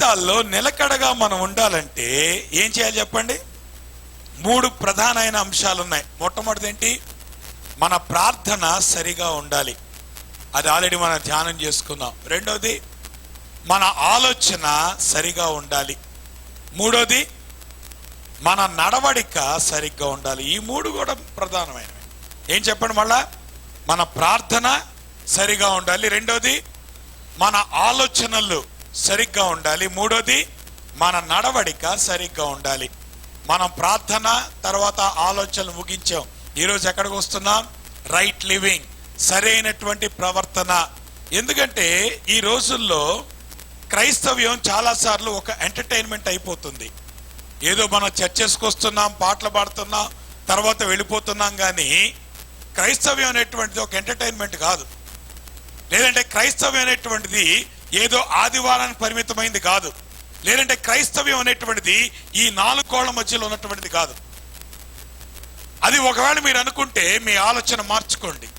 జీవితాల్లో నిలకడగా మనం ఉండాలంటే ఏం చేయాలి చెప్పండి? 3 ప్రధానమైన అంశాలు ఉన్నాయి. మొట్టమొదటిది ఏంటి? మన ప్రార్థన సరిగా ఉండాలి. అది ఆల్రెడీ మనం ధ్యానం చేసుకున్నాం. రెండోది మన ఆలోచన సరిగా ఉండాలి. మూడోది మన నడవడిక సరిగ్గా ఉండాలి. ఈ 3 కూడా ప్రధానమైనవి. ఏం చెప్పండి మళ్ళా? మన ప్రార్థన సరిగా ఉండాలి, రెండోది మన ఆలోచనలు సరిగ్గా ఉండాలి, మూడోది మన నడవడిక సరిగ్గా ఉండాలి. మనం ప్రార్థన తర్వాత ఆలోచనలు ముగించాం. ఈరోజు ఎక్కడికి వస్తున్నాం? రైట్ లివింగ్, సరైనటువంటి ప్రవర్తన. ఎందుకంటే ఈ రోజుల్లో క్రైస్తవ్యం చాలాసార్లు ఒక ఎంటర్టైన్మెంట్ అయిపోతుంది. ఏదో మనం చర్చెస్కి వస్తున్నాం, పాటలు పాడుతున్నాం, తర్వాత వెళ్ళిపోతున్నాం. కానీ క్రైస్తవ్యం అనేటువంటిది ఒక ఎంటర్టైన్మెంట్ కాదు. లేదంటే క్రైస్తవ్యం అనేటువంటిది ఏదో ఆదివారానికి పరిమితమైంది కాదు. లేదంటే క్రైస్తవ్యం అనేటువంటిది ఈ 4 కోళ్ల మధ్యలో ఉన్నటువంటిది కాదు. అది ఒకవేళ మీరు అనుకుంటే మీ ఆలోచన మార్చుకోండి.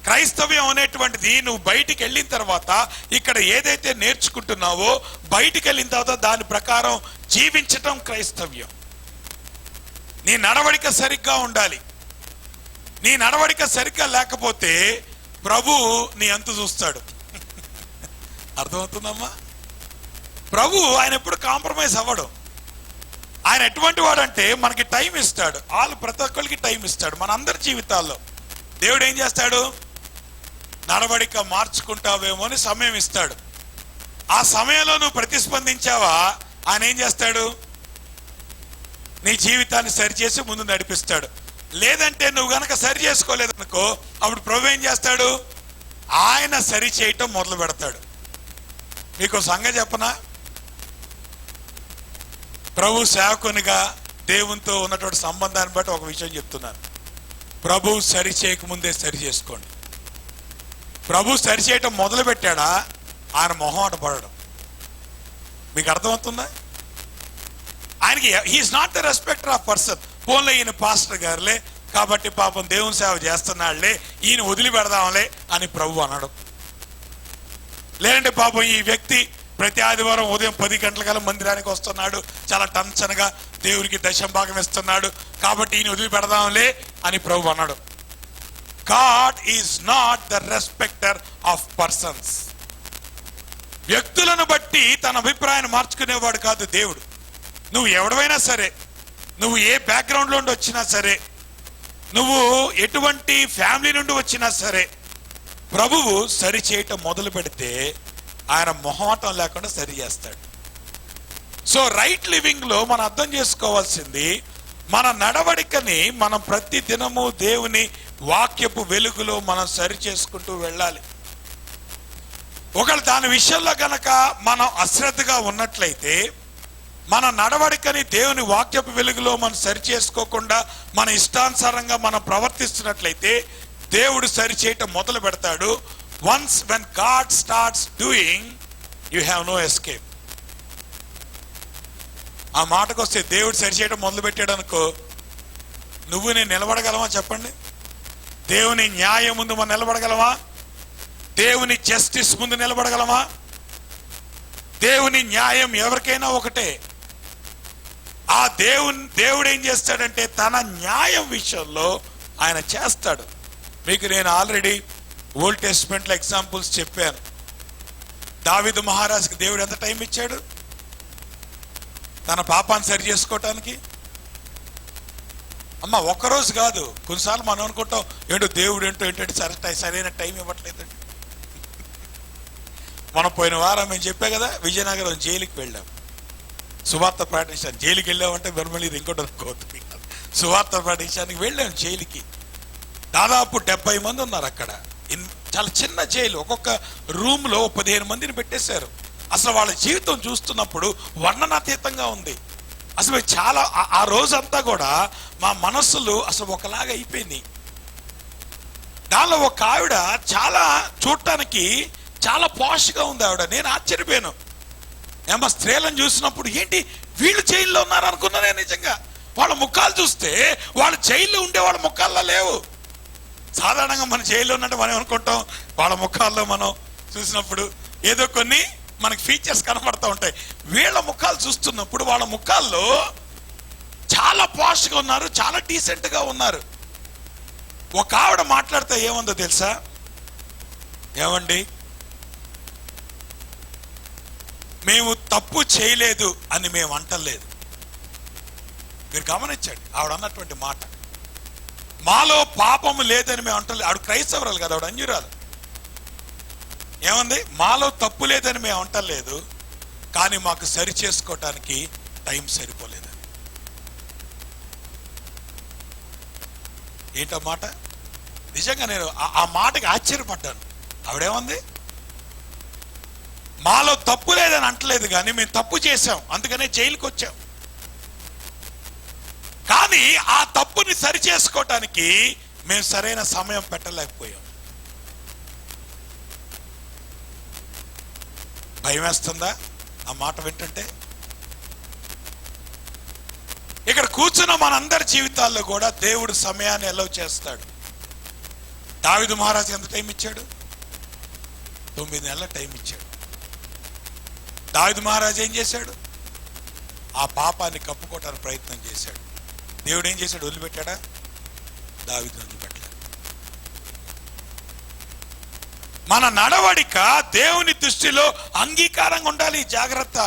క్రైస్తవ్యం అనేటువంటిది నువ్వు బయటికి వెళ్ళిన తర్వాత ఇక్కడ ఏదైతే నేర్చుకుంటున్నావో బయటికి వెళ్ళిన తర్వాత దాని ప్రకారం జీవించటం క్రైస్తవ్యం. నీ నడవడిక సరిగ్గా ఉండాలి. నీ నడవడిక సరిగ్గా లేకపోతే ప్రభు నీ అంతు చూస్తాడు. అర్థమవుతుందమ్మా? ప్రభు ఆయన ఎప్పుడు కాంప్రమైజ్ అవ్వడు. ఆయన ఎటువంటి వాడంటే మనకి టైం ఇస్తాడు. ప్రతి ఒక్కరికి టైం ఇస్తాడు. మన అందరి జీవితాల్లో దేవుడు ఏం చేస్తాడు? నడవడిక మార్చుకుంటావేమో అని సమయం ఇస్తాడు. ఆ సమయంలో నువ్వు ప్రతిస్పందించావా, ఆయన ఏం చేస్తాడు? నీ జీవితాన్ని సరిచేసి ముందు నడిపిస్తాడు. లేదంటే నువ్వు గనక సరి చేసుకోలేదనుకో, అప్పుడు ప్రభు ఏం చేస్తాడు? ఆయన సరి చేయటం మొదలు పెడతాడు. మీకు సంగతి చెప్పనా? ప్రభు సేవకునిగా దేవునితో ఉన్నటువంటి సంబంధాన్ని బట్టి ఒక విషయం చెప్తున్నాను. ప్రభు సరి చేయకముందే సరి చేసుకోండి. ప్రభు సరి చేయటం మొదలు పెట్టాడా, ఆయన మొహమాట పడడం. మీకు అర్థమవుతుందా? ఆయనకి he is not the respecter of person. ఫోన్లో ఈయన పాస్టర్ గారులే కాబట్టి పాపం దేవుని సేవ చేస్తున్నాడులే, ఈయన వదిలిపెడదాంలే అని ప్రభు అనడం. లేదంటే పాపం ఈ వ్యక్తి ప్రతి ఆదివారం ఉదయం 10 గంటలకల్లా మందిరానికి వస్తున్నాడు, చాలా టెన్షన్గా దేవునికి దశంభాగం ఇస్తున్నాడు కాబట్టి ఈయన వదిలిపెడదాంలే అని ప్రభు అన్నాడు. God is not the respecter of persons. వ్యక్తులను బట్టి తన అభిప్రాయాన్ని మార్చుకునేవాడు కాదు దేవుడు. నువ్వు ఎవడైనా సరే, నువ్వు ఏ బ్యాక్గ్రౌండ్ నుండి వచ్చినా సరే, నువ్వు ఎటువంటి ఫ్యామిలీ నుండి వచ్చినా సరే, ప్రభువు సరి చేయటం మొదలు పెడితే ఆయన మొహమాటం లేకుండా సరి చేస్తాడు. సో రైట్ లివింగ్ లో మనం అర్థం చేసుకోవాల్సింది, మన నడవడికని మనం ప్రతి దినము దేవుని వాక్యపు వెలుగులో మనం సరి చేసుకుంటూ వెళ్ళాలి. ఒకవేళ దాని విషయంలో గనక మనం అశ్రద్ధగా ఉన్నట్లయితే, మన నడవడికని దేవుని వాక్యపు వెలుగులో మనం సరి చేసుకోకుండా మన ఇష్టానుసారంగా మనం ప్రవర్తిస్తున్నట్లయితే దేవుడు సరి చేయటం మొదలు పెడతాడు. Once when God starts doing, you have no escape. ఆ మాటకు వస్తే దేవుడు సరి చేయటం మొదలు పెట్టాడు అనుకో, నువ్వు నేను నిలబడగలవా చెప్పండి? దేవుని న్యాయం ముందు మనం నిలబడగలమా? దేవుని జస్టిస్ ముందు నిలబడగలమా? దేవుని న్యాయం ఎవరికైనా ఒకటే. ఆ దేవుడు ఏం చేస్తాడంటే తన న్యాయం విషయంలో ఆయన చేస్తాడు. మీకు నేను ఆల్రెడీ ఓల్డ్ టెస్ట్మెంట్ లో ఎగ్జాంపుల్స్ చెప్పాను. దావీదు మహారాజుకి దేవుడు ఎంత టైం ఇచ్చాడు తన పాపాన్ని సరి చేసుకోవటానికి? అమ్మ, ఒక్కరోజు కాదు. కొన్నిసార్లు మనం అనుకుంటాం ఏంటో దేవుడు ఏంటంటే సరైన టైం ఇవ్వట్లేదండి. మనం పోయిన వారం మేము చెప్పా కదా, విజయనగరం జైలుకి వెళ్ళాం సువార్త ప్రకటించాను. జైలుకి వెళ్ళామంటే మళ్ళీ ఇది ఇంకోటి అనుకోవద్దు. సువార్త ప్రకటించడానికి వెళ్ళాం జైలుకి. దాదాపు 70 మంది ఉన్నారు అక్కడ. చాలా చిన్న జైలు, ఒక్కొక్క రూమ్ లో 15 మందిని పెట్టేశారు. అసలు వాళ్ళ జీవితం చూస్తున్నప్పుడు వర్ణనాతీతంగా ఉంది. అసలు చాలా ఆ రోజంతా కూడా మా మనస్సులు అసలు ఒకలాగా అయిపోయింది. దానిలో ఒక ఆవిడ చాలా చూడటానికి చాలా పాష్గా ఉంది ఆవిడ. నేను ఆశ్చర్యపోయాను. ఏమో స్త్రీలను చూసినప్పుడు ఏంటి వీళ్ళు జైల్లో ఉన్నారు అనుకున్నా నేను. నిజంగా వాళ్ళ ముఖాలు చూస్తే వాళ్ళ జైల్లో ఉండే వాళ్ళ ముఖాల్లో లేవు. సాధారణంగా మన జైల్లో ఉన్నట్టు మనం అనుకుంటాం. వాళ్ళ ముఖాల్లో మనం చూసినప్పుడు ఏదో కొన్ని మనకి ఫీచర్స్ కనబడుతూ ఉంటాయి. వీళ్ళ ముఖాలు చూస్తున్నప్పుడు వాళ్ళ ముఖాల్లో చాలా పాష్గా ఉన్నారు, చాలా డీసెంట్గా ఉన్నారు. ఒక ఆవిడ మాట్లాడితే ఏముందో తెలుసా? ఏమండి, మేము తప్పు చేయలేదు అని మేము అంటలేదు. మీరు గమనించండి ఆవిడ అన్నటువంటి మాట. మాలో పాపము లేదని మేము అంటలేదు. ఆవిడ క్రైస్తవరాలు కదా, ఆవిడ అంజురాలు. ఏమంది? మాలో తప్పు లేదని మేము అంటలేదు, కానీ మాకు సరి చేసుకోవటానికి టైం సరిపోలేదని. ఏంటో మాట? నిజంగా నేను ఆ మాటకి ఆశ్చర్యపడ్డాను. ఆవిడేమంది? మాలో తప్పు లేదని అంటలేదు, కానీ మేము తప్పు చేశాం, అందుకనే జైలుకి వచ్చాం. కానీ ఆ తప్పుని సరి చేసుకోవటానికి మేము సరైన సమయం పెట్టలేకపోయాం. భయం వేస్తుందా ఆ మాట వింటుంటే? ఇక్కడ కూర్చున్న మనందరి జీవితాల్లో కూడా దేవుడు సమయాన్ని ఎలవ్ చేస్తాడు. దావీదు మహారాజు ఎంత టైం ఇచ్చాడు? 9 నెలల టైం ఇచ్చాడు. దావీదు మహారాజు ఏం చేశాడు? ఆ పాపాన్ని కప్పుకోవటానికి ప్రయత్నం చేశాడు. దేవుడు ఏం చేశాడు? వదిలిపెట్టాడా? దావీదుని వదిలిపెట్టలేదు. మన నడవడిక దేవుని దృష్టిలో అంగీకారంగా ఉండాలి. జాగ్రత్త.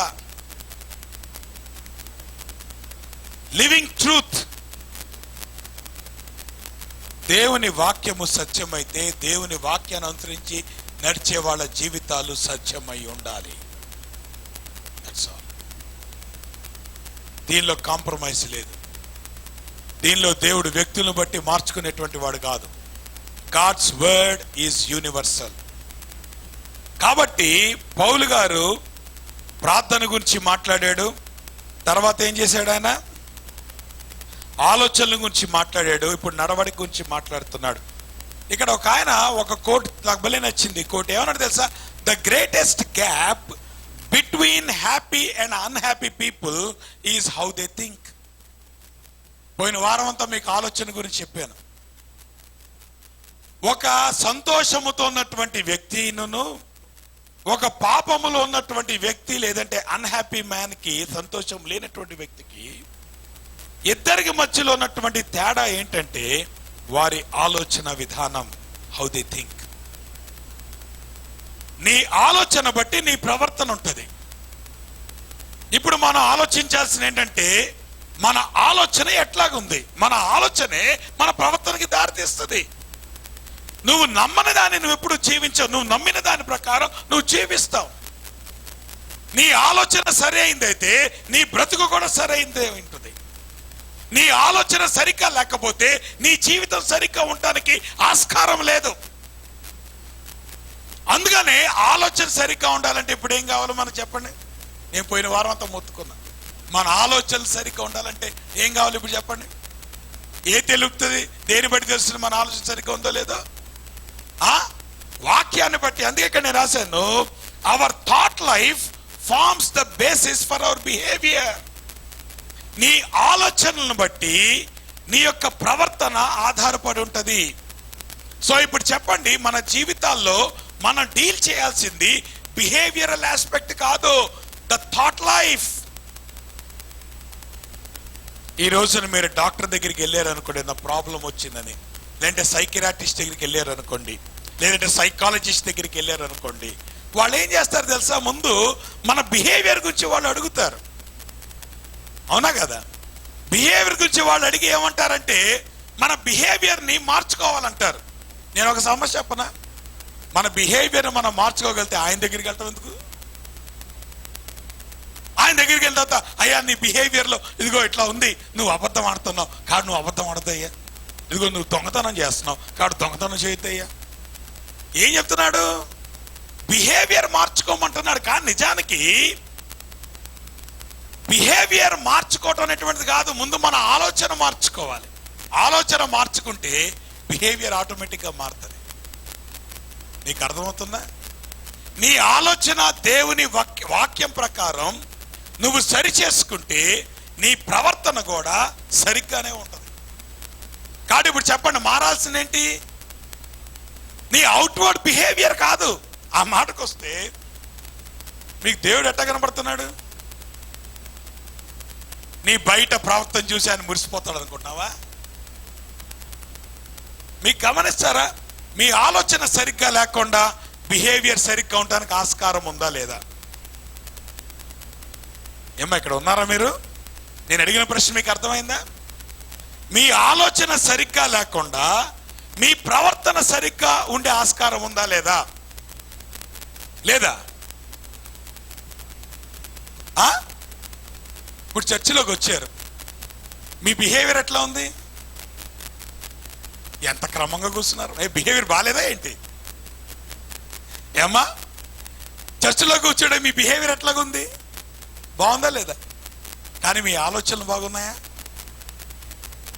Living truth. దేవుని వాక్యము సత్యమైతే దేవుని వాక్యాన్ని అనుసరించి నడిచే వాళ్ళ జీవితాలు సత్యమై ఉండాలి. దీనిలో కాంప్రమైజ్ లేదు. దీనిలో దేవుడు వ్యక్తులను బట్టి మార్చుకునేటువంటి వాడు కాదు. God's word is universal. కాబట్టి పౌలు గారు ప్రార్థన గురించి మాట్లాడాడు. తర్వాత ఏం చేశాడు? ఆయన ఆలోచనల గురించి మాట్లాడాడు. ఇప్పుడు నడవడి గురించి మాట్లాడుతున్నాడు. ఇక్కడ ఒక ఆయన ఒక కోట్ నాకు భలే నచ్చింది. కోట్ ఏమన్నాడు తెలుసా? The greatest gap between happy and unhappy people is how they think. పోయిన వారం అంతా మీకు ఆలోచన గురించి చెప్పాను. ఒక సంతోషముతో ఉన్నటువంటి వ్యక్తిను, ఒక పాపములో ఉన్నటువంటి వ్యక్తి, లేదంటే అన్హ్యాపీ మ్యాన్ కి, సంతోషం లేనటువంటి వ్యక్తికి, ఇద్దరికి మధ్యలో ఉన్నటువంటి తేడా ఏంటంటే వారి ఆలోచన విధానం. How they think. నీ ఆలోచన బట్టి నీ ప్రవర్తన ఉంటుంది. ఇప్పుడు మనం ఆలోచించాల్సిన ఏంటంటే మన ఆలోచన ఎట్లాగుంది. మన ఆలోచనే మన ప్రవర్తనకి దారితీస్తుంది. నువ్వు నమ్మని దాన్ని నువ్వు ఎప్పుడు జీవించవు. నువ్వు నమ్మిన దాని ప్రకారం నువ్వు జీవిస్తావు. నీ ఆలోచన సరైందైతే నీ బ్రతుకు కూడా సరైందే ఉంటుంది. నీ ఆలోచన సరిగ్గా లేకపోతే నీ జీవితం సరిగ్గా ఉండటానికి ఆస్కారం లేదు. అందుకనే ఆలోచన సరిగ్గా ఉండాలంటే ఇప్పుడు ఏం కావాలో మనం చెప్పండి. నేను పోయిన వారం అంతా మొత్తుకున్నా. మన ఆలోచనలు సరిగ్గా ఉండాలంటే ఏం కావాలి ఇప్పుడు చెప్పండి. ఏ తెలుపుతుంది? దేని బట్టి తెలుస్తుంది మన ఆలోచన సరిగ్గా ఉందో లేదో? వాక్యాన్ని బట్టి. అందుకే ఇక్కడ నేను రాశాను, our thought life forms the basis for our behaviour. నీ ఆలోచనలను బట్టి నీ యొక్క ప్రవర్తన ఆధారపడి ఉంటది. సో ఇప్పుడు చెప్పండి, మన జీవితాల్లో మనం డీల్ చేయాల్సింది బిహేవియరల్ ఆస్పెక్ట్ కాదు, ద థాట్ లైఫ్. ఈ రోజున మీరు డాక్టర్ దగ్గరికి వెళ్ళారు అనుకోండి, నా ప్రాబ్లం వచ్చిందని, లేదంటే సైకియాట్రిస్ట్ దగ్గరికి వెళ్ళారు అనుకోండి, లేదంటే సైకాలజిస్ట్ దగ్గరికి వెళ్ళారు అనుకోండి, వాళ్ళు ఏం చేస్తారు తెలుసా? ముందు మన బిహేవియర్ గురించి వాళ్ళు అడుగుతారు. అవునా కదా? బిహేవియర్ గురించి వాళ్ళు అడిగి ఏమంటారంటే మన బిహేవియర్ని మార్చుకోవాలంటారు. నేను ఒక సమస్య చెప్పనా? మన బిహేవియర్ మనం మార్చుకోగలిగితే ఆయన దగ్గరికి వెళ్తాం ఎందుకు? ఆయన దగ్గరికి వెళ్తా, అయ్యా నీ బిహేవియర్లో ఇదిగో ఇట్లా ఉంది, నువ్వు అబద్ధం ఆడుతున్నావు కాదు, నువ్వు అబద్ధం ఆడద్దయ్యా, ఇదిగో నువ్వు దొంగతనం చేస్తున్నావు కాదు, దొంగతనం చేయొద్దయ్యా. ఏం చెప్తున్నాడు? బిహేవియర్ మార్చుకోమంటున్నాడు. కానీ నిజానికి బిహేవియర్ మార్చుకోవటం అనేటువంటిది కాదు, ముందు మన ఆలోచన మార్చుకోవాలి. ఆలోచన మార్చుకుంటే బిహేవియర్ ఆటోమేటిక్గా మారుతుంది. నీకు అర్థమవుతుందా? నీ ఆలోచన దేవుని వాక్యం ప్రకారం నువ్వు సరి చేసుకుంటే నీ ప్రవర్తన కూడా సరిగ్గానే ఉంటుంది. కాబట్టి ఇప్పుడు చెప్పండి, మారాల్సింది ఏంటి? నీ అవుట్వర్డ్ బిహేవియర్ కాదు. ఆ మాటకు వస్తే మీకు దేవుడు ఎట్లా కనబడుతున్నాడు? నీ బయట ప్రవర్తన చూసి ఆయన మురిసిపోతాడు అనుకుంటున్నావా? మీకు గమనిస్తారా? మీ ఆలోచన సరిగ్గా లేకుండా బిహేవియర్ సరిగ్గా ఉండడానికి ఆస్కారం ఉందా లేదా? ఏమ్మా ఇక్కడ ఉన్నారా మీరు? నేను అడిగిన ప్రశ్న మీకు అర్థమైందా? మీ ఆలోచన సరిగ్గా లేకుండా మీ ప్రవర్తన సరిగ్గా ఉండే ఆస్కారం ఉందా లేదా? లేదా? ఇప్పుడు చర్చిలోకి వచ్చారు, మీ బిహేవియర్ ఎట్లా ఉంది? ఎంత క్రమంగా కూర్చున్నారు? బిహేవియర్ బాగాలేదా ఏంటి? ఏమ్మా చర్చిలోకి వచ్చాడు, మీ బిహేవియర్ ఎట్లాగుంది? బాగుందా లేదా? కానీ మీ ఆలోచనలు బాగున్నాయా?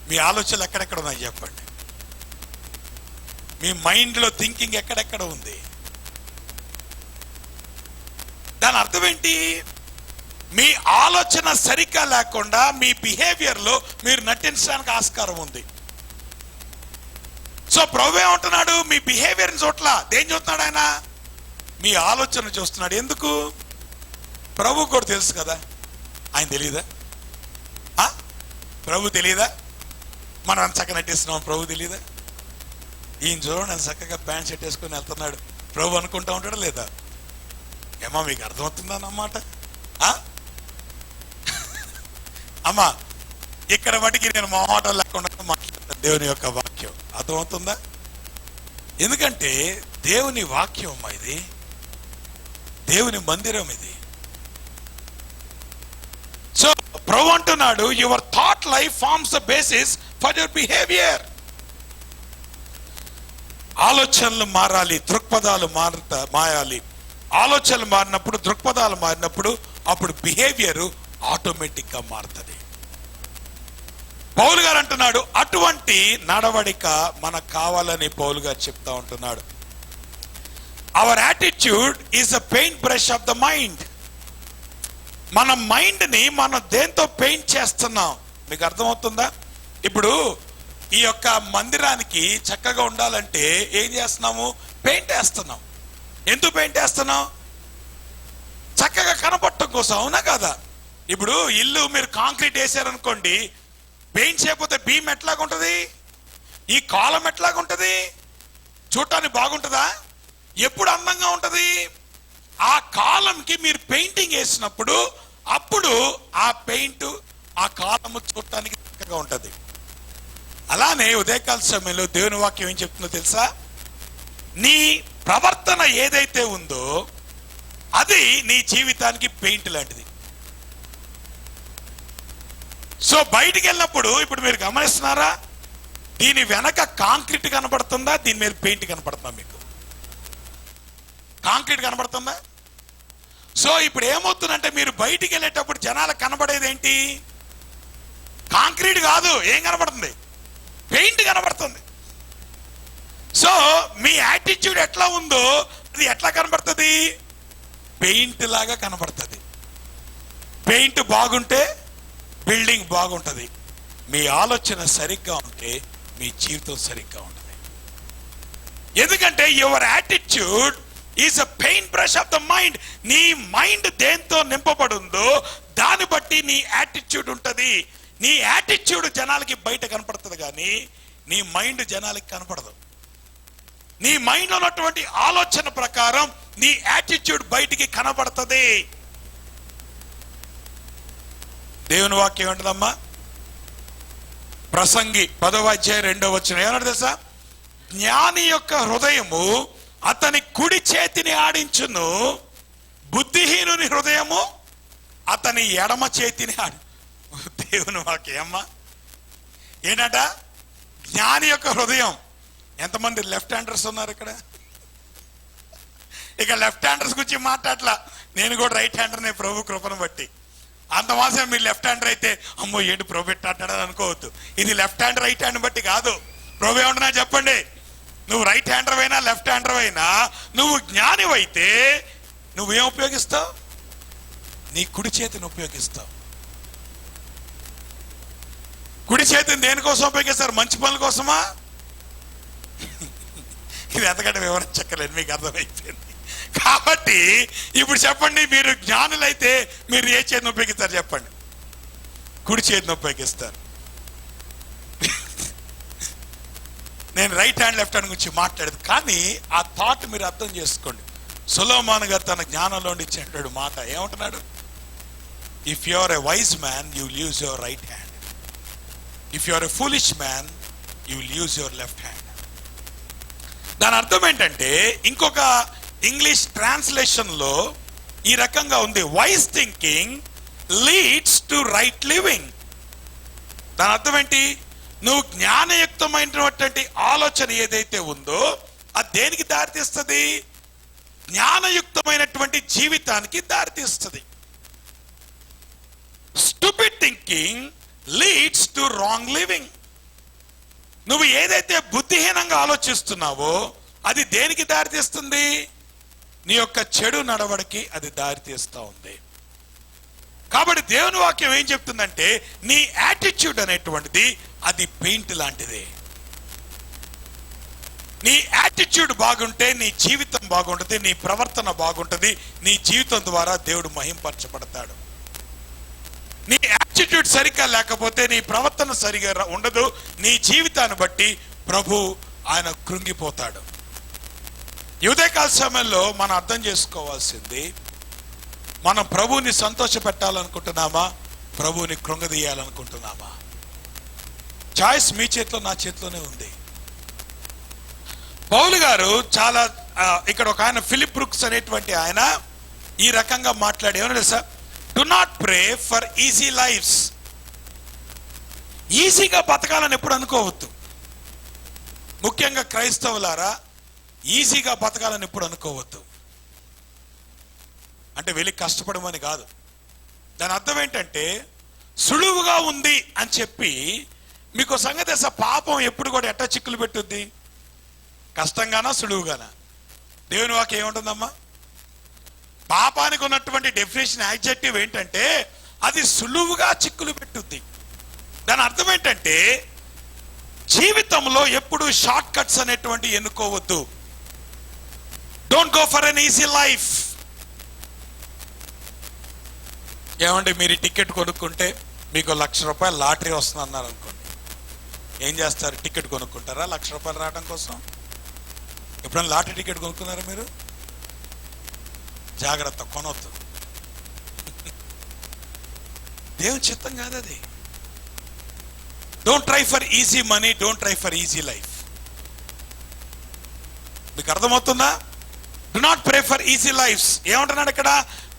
మీ ఆలోచనలు ఎక్కడెక్కడ ఉన్నాయి చెప్పండి. మీ మైండ్లో థింకింగ్ ఎక్కడెక్కడ ఉంది? దాని అర్థం ఏంటి? మీ ఆలోచన సరిగ్గా లేకుండా మీ బిహేవియర్లో మీరు నటించడానికి ఆస్కారం ఉంది. సో ప్రభు ఏమంటున్నాడు? మీ బిహేవియర్ చోట్ల దేని చూస్తున్నాడు ఆయన? మీ ఆలోచన చూస్తున్నాడు. ఎందుకు? ప్రభు కూడా తెలుసు కదా. ఆయన తెలియదా? ప్రభు తెలియదా? మనం అంత చక్కగా నటిస్తున్నాం, ప్రభు తెలియదా? ఈయన చూడండి అంత చక్కగా ప్యాంట్ షర్ట్ వేసుకొని వెళ్తున్నాడు, ప్రభు అనుకుంటా ఉంటాడా లేదా? ఏమా మీకు అర్థమవుతుందా అన్నమాట? అమ్మా ఇక్కడ మటుకి నేను మొహమాటం లేకుండా మాట్లాడతాను దేవుని యొక్క వాక్యం. అర్థమవుతుందా? ఎందుకంటే దేవుని వాక్యం అమ్మా, ఇది దేవుని మందిరం ఇది. సో ప్రభు అంటున్నాడు, your thought life forms the basis for your behaviour. ఆలోచనలు మారాలి, దృక్పథాలు మారాలి. ఆలోచనలు మారినప్పుడు, దృక్పథాలు మారినప్పుడు అప్పుడు బిహేవియర్ ఆటోమేటిక్ గా మారుతుంది. పౌలు గారు అంటున్నాడు, అటువంటి నడవడిక మనకు కావాలని పౌలు గారు చెప్తా ఉంటున్నాడు. Our attitude is a paint brush of the mind. మన మైండ్ ని మనం దేంతో పెయింట్ చేస్తున్నాం మీకు అర్థమవుతుందా? ఇప్పుడు ఈ యొక్క మందిరానికి చక్కగా ఉండాలంటే ఏం చేస్తున్నాము? పెయింట్ వేస్తున్నాం. ఎందుకు పెయింట్ వేస్తున్నాం? చక్కగా కనపడటం కోసం, అవునా కదా? ఇప్పుడు ఇల్లు మీరు కాంక్రీట్ వేసారనుకోండి, పెయింట్ చేయకపోతే బీమ్ ఎట్లాగుంటది? ఈ కాలం ఎట్లాగుంటది? చూడటానికి బాగుంటుందా? ఎప్పుడు అందంగా ఉంటది? ఆ కాలంకి మీరు పెయింటింగ్ వేసినప్పుడు అప్పుడు ఆ పెయింట్ ఆ కాలము చూడటానికి చక్కగా ఉంటది. అలానే ఉదయకాల సమయంలో దేవుని వాక్యం ఏం చెప్తుందో తెలుసా? నీ ప్రవర్తన ఏదైతే ఉందో అది నీ జీవితానికి పెయింట్ లాంటిది. సో బయటికి వెళ్ళినప్పుడు ఇప్పుడు మీరు గమనిస్తున్నారా? దీని వెనక కాంక్రీట్ కనబడుతుందా? దీని మీద పెయింట్ కనబడుతుందా? మీకు కాంక్రీట్ కనబడుతుందా? సో ఇప్పుడు ఏమవుతుందంటే మీరు బయటికి వెళ్ళేటప్పుడు జనాలకు కనబడేది ఏంటి? కాంక్రీట్ కాదు. ఏం కనబడుతుంది? పెయింట్ కనబడుతుంది. సో మీ యాటిట్యూడ్ ఎట్లా ఉందో అది ఎట్లా కనబడుతుంది? పెయింట్ లాగా కనబడుతుంది. పెయింట్ బాగుంటే బిల్డింగ్ బాగుంటుంది. మీ ఆలోచన సరిగ్గా ఉంటే మీ జీవితం సరిగ్గా ఉంటుంది. ఎందుకంటే your attitude is a paint brush of the mind. నీ మైండ్ దేంతో నింపబడిందో దాన్ని బట్టి నీ యాటిట్యూడ్ ఉంటుంది. నీ యాటిట్యూడ్ జనాలకి బయట కనపడుతుంది, కానీ నీ మైండ్ జనాలకి కనపడదు. నీ మైండ్ ఉన్నటువంటి ఆలోచన ప్రకారం నీ యాటిట్యూడ్ బయటికి కనబడుతుంది. దేవుని వాక్యం ఏమంటుందమ్మా? ప్రసంగి 10వ అధ్యాయం 2వ వచనం ఏమన్నాడు తెలుసా? జ్ఞాని యొక్క హృదయము అతని కుడి చేతిని ఆడించును, బుద్ధిహీనుని హృదయము అతని ఎడమ చేతిని దేవుని వాక్యం అమ్మా ఏంటంట? జ్ఞాని యొక్క హృదయం. ఎంతమంది లెఫ్ట్ హ్యాండర్స్ ఉన్నారు ఇక్కడ? ఇక లెఫ్ట్ హ్యాండర్స్ గురించి మాట్లాడలా, నేను కూడా రైట్ హ్యాండర్నే ప్రభు కృపను బట్టి. అంత మాసం మీరు లెఫ్ట్ హ్యాండర్ అయితే అమ్మో ఏంటి ప్రభు ఎట్టాడని అనుకోవద్దు. ఇది లెఫ్ట్ హ్యాండ్ రైట్ హ్యాండ్ బట్టి కాదు. ప్రభు ఏమంటున్నా చెప్పండి? నువ్వు రైట్ హ్యాండర్ అయినా లెఫ్ట్ హ్యాండర్ అయినా నువ్వు జ్ఞానివైతే నువ్వేం ఉపయోగిస్తావు? నీ కుడి చేతిని ఉపయోగిస్తావు. కుడి చేతిని దేనికోసం ఉపయోగిస్తారు? మంచి పనుల కోసమా? ఇది ఎంతకంటే వివరించక్కర్లేదు, మీకు అర్థమైపోయింది. కాబట్టి ఇప్పుడు చెప్పండి, మీరు జ్ఞానులైతే మీరు ఏ చేతిని ఉపయోగిస్తారు చెప్పండి? కుడి చేతిని ఉపయోగిస్తారు. నేను రైట్ హ్యాండ్ లెఫ్ట్ హ్యాండ్ గురించి మాట్లాడేది, కానీ ఆ థాట్ మీరు అర్థం చేసుకోండి. సొలొమోను గారు తన జ్ఞానంలో ఇచ్చినటువంటి మాట ఏమంటున్నాడు? If you are a wise man you will use your right hand, if you are a foolish man you will use your left hand. దాని అర్థం ఏంటంటే, ఇంకొక ఇంగ్లీష్ ట్రాన్స్లేషన్ లో ఈ రకంగా ఉంది, wise thinking leads to right living. దాని అర్థం ఏంటి? నువ్వు జ్ఞానయుక్తమైనటువంటి ఆలోచన ఏదైతే ఉందో అది దేనికి దారితీస్తుంది? జ్ఞానయుక్తమైనటువంటి జీవితానికి దారితీస్తుంది. Stupid thinking leads to wrong living. నువ్వు ఏదైతే బుద్ధిహీనంగా ఆలోచిస్తున్నావో అది దేనికి దారితీస్తుంది? నీ యొక్క చెడు నడవడికి అది దారితీస్తూ ఉంది. కాబట్టి దేవుని వాక్యం ఏం చెప్తుందంటే, నీ యాటిట్యూడ్ అనేటువంటిది అది పెయింట్ లాంటిది. నీ యాటిట్యూడ్ బాగుంటే నీ జీవితం బాగుంటుంది, నీ ప్రవర్తన బాగుంటుంది, నీ జీవితం ద్వారా దేవుడు మహింపరచబడతాడు. నీ యాటిట్యూడ్ సరిగ్గా లేకపోతే నీ ప్రవర్తన సరిగా ఉండదు, నీ జీవితాన్ని బట్టి ప్రభు ఆయన కృంగిపోతాడు. ఉదయకాల సమయంలో మనం అర్థం చేసుకోవాల్సింది, మనం ప్రభువుని సంతోష పెట్టాలనుకుంటున్నామా, ప్రభువుని కృంగదీయాలనుకుంటున్నామా? చాయిస్ మీ చేతిలో నా చేతిలోనే ఉంది. పౌలు గారు చాలా ఇక్కడ ఒక ఆయన ఫిలిప్ బ్రూక్స్ అనేటువంటి ఆయన ఈ రకంగా మాట్లాడి ఏమన్నా sir, do not pray for easy lifes. ఈజీగా బతకాలని ఎప్పుడు అనుకోవద్దు. ముఖ్యంగా క్రైస్తవులారా, ఈజీగా బతకాలని ఎప్పుడు అనుకోవద్దు. అంటే వెళ్ళి కష్టపడమని కాదు. దాని అర్థం ఏంటంటే, సులువుగా ఉంది అని చెప్పి మీకు సంగతి పాపం ఎప్పుడు కూడా ఎట్టా చిక్కులు పెట్టుద్ది? కష్టంగానా సులువుగానా? దేవుని వాక్యం ఏముంటుందమ్మా? పాపానికి ఉన్నటువంటి డెఫినేషన్ యాడ్జెక్టివ్ ఏంటంటే, అది సులువుగా చిక్కులు పెట్టుద్ది. దాని అర్థం ఏంటంటే, జీవితంలో ఎప్పుడు షార్ట్ కట్స్ అనేటువంటి ఎన్నుకోవద్దు. Don't go for an easy life. ఏమంటే మీరు టికెట్ కొనుక్కుంటే మీకు ₹1,00,000 లాటరీ వస్తుంది అన్నారు అనుకోండి, ఏం చేస్తారు? టికెట్ కొనుక్కుంటారా ₹1,00,000 రావడం కోసం? ఎప్పుడైనా లాటరీ టికెట్ కొనుక్కున్నారా మీరు? జాగ్రత్త, కొనొద్దు. దేవుని చిత్తం కాదు అది. Don't try for easy money, don't try for easy life. మీకు అర్థమవుతుందా? Do not pray for easy lifes. ఏమంటున్నాడు ఇక్కడ?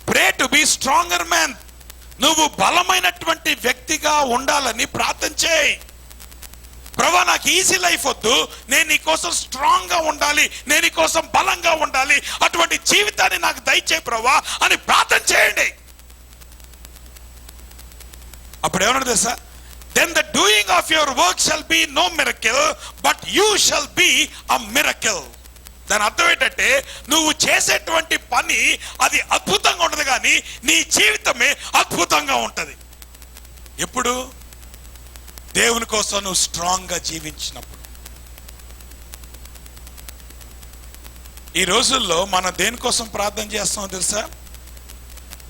Pray to be stronger man. నువ్వు బలమైనటువంటి వ్యక్తిగా ఉండాలని ప్రార్థన చేయి. ప్రభువా, నాకు ఈజీ లైఫ్ వద్దు, నేను నీ కోసం స్ట్రాంగ్ గా ఉండాలి, నేను నీ కోసం బలంగా ఉండాలి, అటువంటి జీవితాన్ని నాకు దయచేయి ప్రభువా అని ప్రార్థన చేయండి. అప్పుడు ఏమన్నా తెలుసా? Then the doing of your work shall be no miracle, but you shall be a miracle. దాని అర్థం ఏంటంటే, నువ్వు చేసేటువంటి పని అది అద్భుతంగా ఉండదు, కానీ నీ జీవితమే అద్భుతంగా ఉంటది. ఎప్పుడు? దేవుని కోసం నువ్వు స్ట్రాంగ్ గా జీవించినప్పుడు. ఈ రోజుల్లో మనం దేనికోసం ప్రార్థన చేస్తామో తెలుసా?